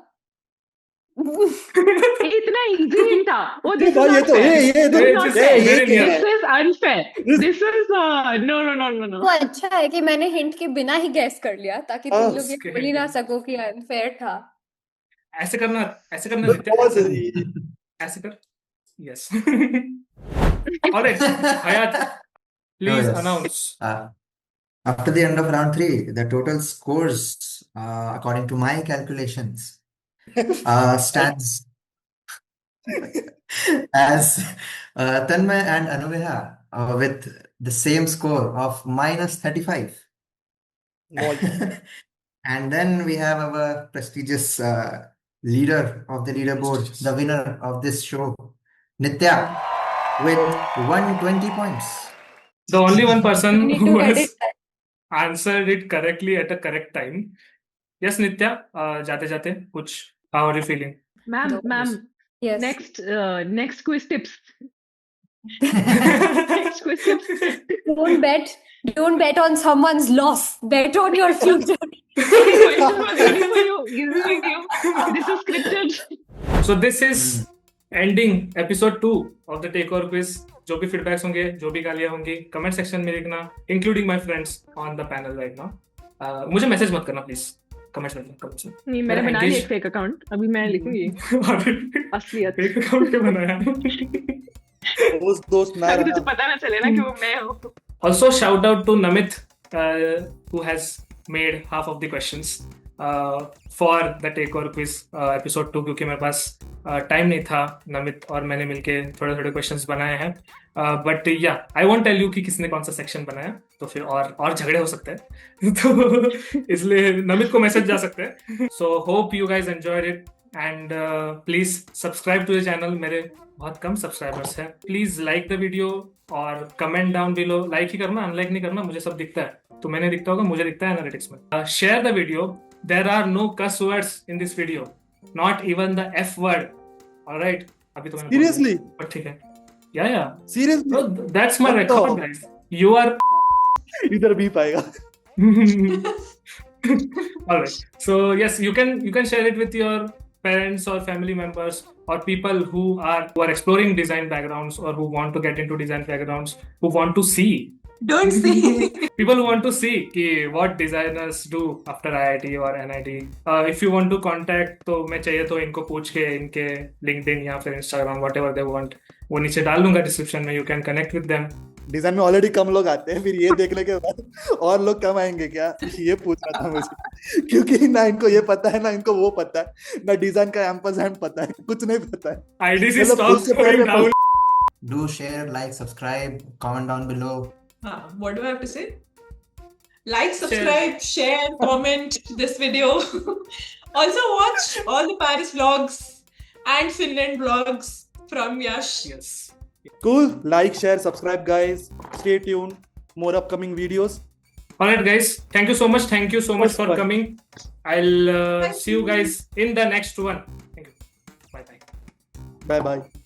Speaker 3: ये इतना इजी हिंट था। Oh, this is
Speaker 2: भाई ये
Speaker 3: not
Speaker 2: तो
Speaker 3: fair.
Speaker 2: ये
Speaker 1: ये
Speaker 3: This is not
Speaker 1: just
Speaker 3: fair.
Speaker 1: very near.
Speaker 3: This is unfair. This is no.
Speaker 4: वो अच्छा है कि मैंने हिंट के बिना ही गैस कर लिया ताकि तुम लोग ये
Speaker 1: उसके
Speaker 4: बोल ही ना
Speaker 1: hint।
Speaker 4: सको कि अनफेयर था।
Speaker 1: ऐसे करना नित्या.
Speaker 2: बहुत सही।
Speaker 1: ऐसे कर. Yes. All right. Hayat, please
Speaker 6: yes.
Speaker 1: announce.
Speaker 6: After the end of round 3, the total scores, according to my calculations, stands as Tanmay and Anumeha with the same score of minus 35.
Speaker 2: Nice.
Speaker 6: And then we have our prestigious leader of the leaderboard,
Speaker 1: Prestigious.
Speaker 6: the winner of this show, Nitya, with 120 points.
Speaker 1: The only one
Speaker 4: You
Speaker 1: person
Speaker 4: need
Speaker 1: who
Speaker 4: to edit
Speaker 1: has
Speaker 4: that.
Speaker 1: answered it correctly at a correct time. Yes, Nitya, जाते जाते कुछ, how are you feeling?
Speaker 3: Ma'am,
Speaker 4: Yes.
Speaker 3: next quiz tips. Next quiz tips.
Speaker 4: Don't bet on someone's loss. Bet on your future.
Speaker 3: Question was ready for you. Easy with you. This is scripted.
Speaker 1: So this is ending episode 2 of the Takeover Quiz. जो भी feedbacks होंगे, जो भी गालियाँ होंगी, comment section में लिखना, including my friends on the panel right now. मुझे message मत करना please. Comments में.
Speaker 3: नहीं, मैंने बना लिया एक फेक अकाउंट. अभी मैं लिखूंगी असलियत.
Speaker 1: फेक अकाउंट क्यों बनाया?
Speaker 2: दोस्त मैं
Speaker 3: अभी
Speaker 2: रहा.
Speaker 3: तुझे पता ना चले ना कि वो मैं हूँ.
Speaker 1: Also, shout out to Namit, who has made half of the questions for the Takeover Quiz episode 2, क्योंकि मेरे पास टाइम नहीं था. नमित और मैंने मिलके थोड़े थोड़े क्वेश्चंस बनाए हैं. बट या आई वोंट टेल यू कि किसने कौन सा सेक्शन बनाया, तो फिर और झगड़े हो सकते हैं. तो इसलिए नमित को मैसेज जा सकते हैं. So hope you guys enjoyed it and please subscribe to the channel. मेरे बहुत कम सब्सक्राइबर्स हैं. प्लीज लाइक द वीडियो और कमेंट डाउन बिलो. लाइक ही करना, अनलाइक नहीं करना. मुझे सब दिखता है, तो मैंने दिखता होगा, मुझे दिखता है एनालिटिक्स में. Share the video. There are no cuss words in this video, not even the F word. Alright, अभी तो मैंने बोल दिया,
Speaker 2: Seriously?
Speaker 1: पर ठीक है. या
Speaker 2: Seriously?
Speaker 1: no, that's my
Speaker 2: What the-
Speaker 1: record, guys. You are
Speaker 2: इधर भी पाएगा.
Speaker 1: all right. So yes, you can share it with your parents or family members or people who are exploring design backgrounds or who want to get into design backgrounds, who want to see
Speaker 5: Don't see.
Speaker 1: people who want to see कि what designers do after IIT or NIT. If you want to contact, तो मैं चाहिए तो इनको पूछ के इनके LinkedIn या फिर Instagram, whatever they want, वो नीचे डाल दूंगा डिस्क्रिप्शन में. You can connect with them.
Speaker 2: Design में ऑलरेडी कम लोग आते हैं, फिर ये देखने के बाद और लोग कम आएंगे क्या, ये पूछना था मुझे. क्योंकि ना इनको ये पता है, ना इनको वो पता है, ना डिजाइन का एम्परसैंड पता है, कुछ नहीं पता है.
Speaker 1: IDC
Speaker 2: मतलब
Speaker 1: stops
Speaker 2: उससे
Speaker 1: going
Speaker 2: पहले-
Speaker 1: down.
Speaker 6: Do share, like, subscribe, comment down below.
Speaker 5: What do I have to say? Like, subscribe, share, comment this video. Also watch all the Paris vlogs and Finland vlogs from Yash.
Speaker 1: Yes.
Speaker 2: Cool. Like, share, subscribe, guys. Stay tuned. More upcoming videos.
Speaker 1: All right, guys. Thank you so much. Thank you so much for
Speaker 2: Bye.
Speaker 1: coming. I'll
Speaker 5: Thank
Speaker 1: see you
Speaker 5: you.
Speaker 1: guys in the next one. Thank you. Bye bye.
Speaker 2: Bye bye.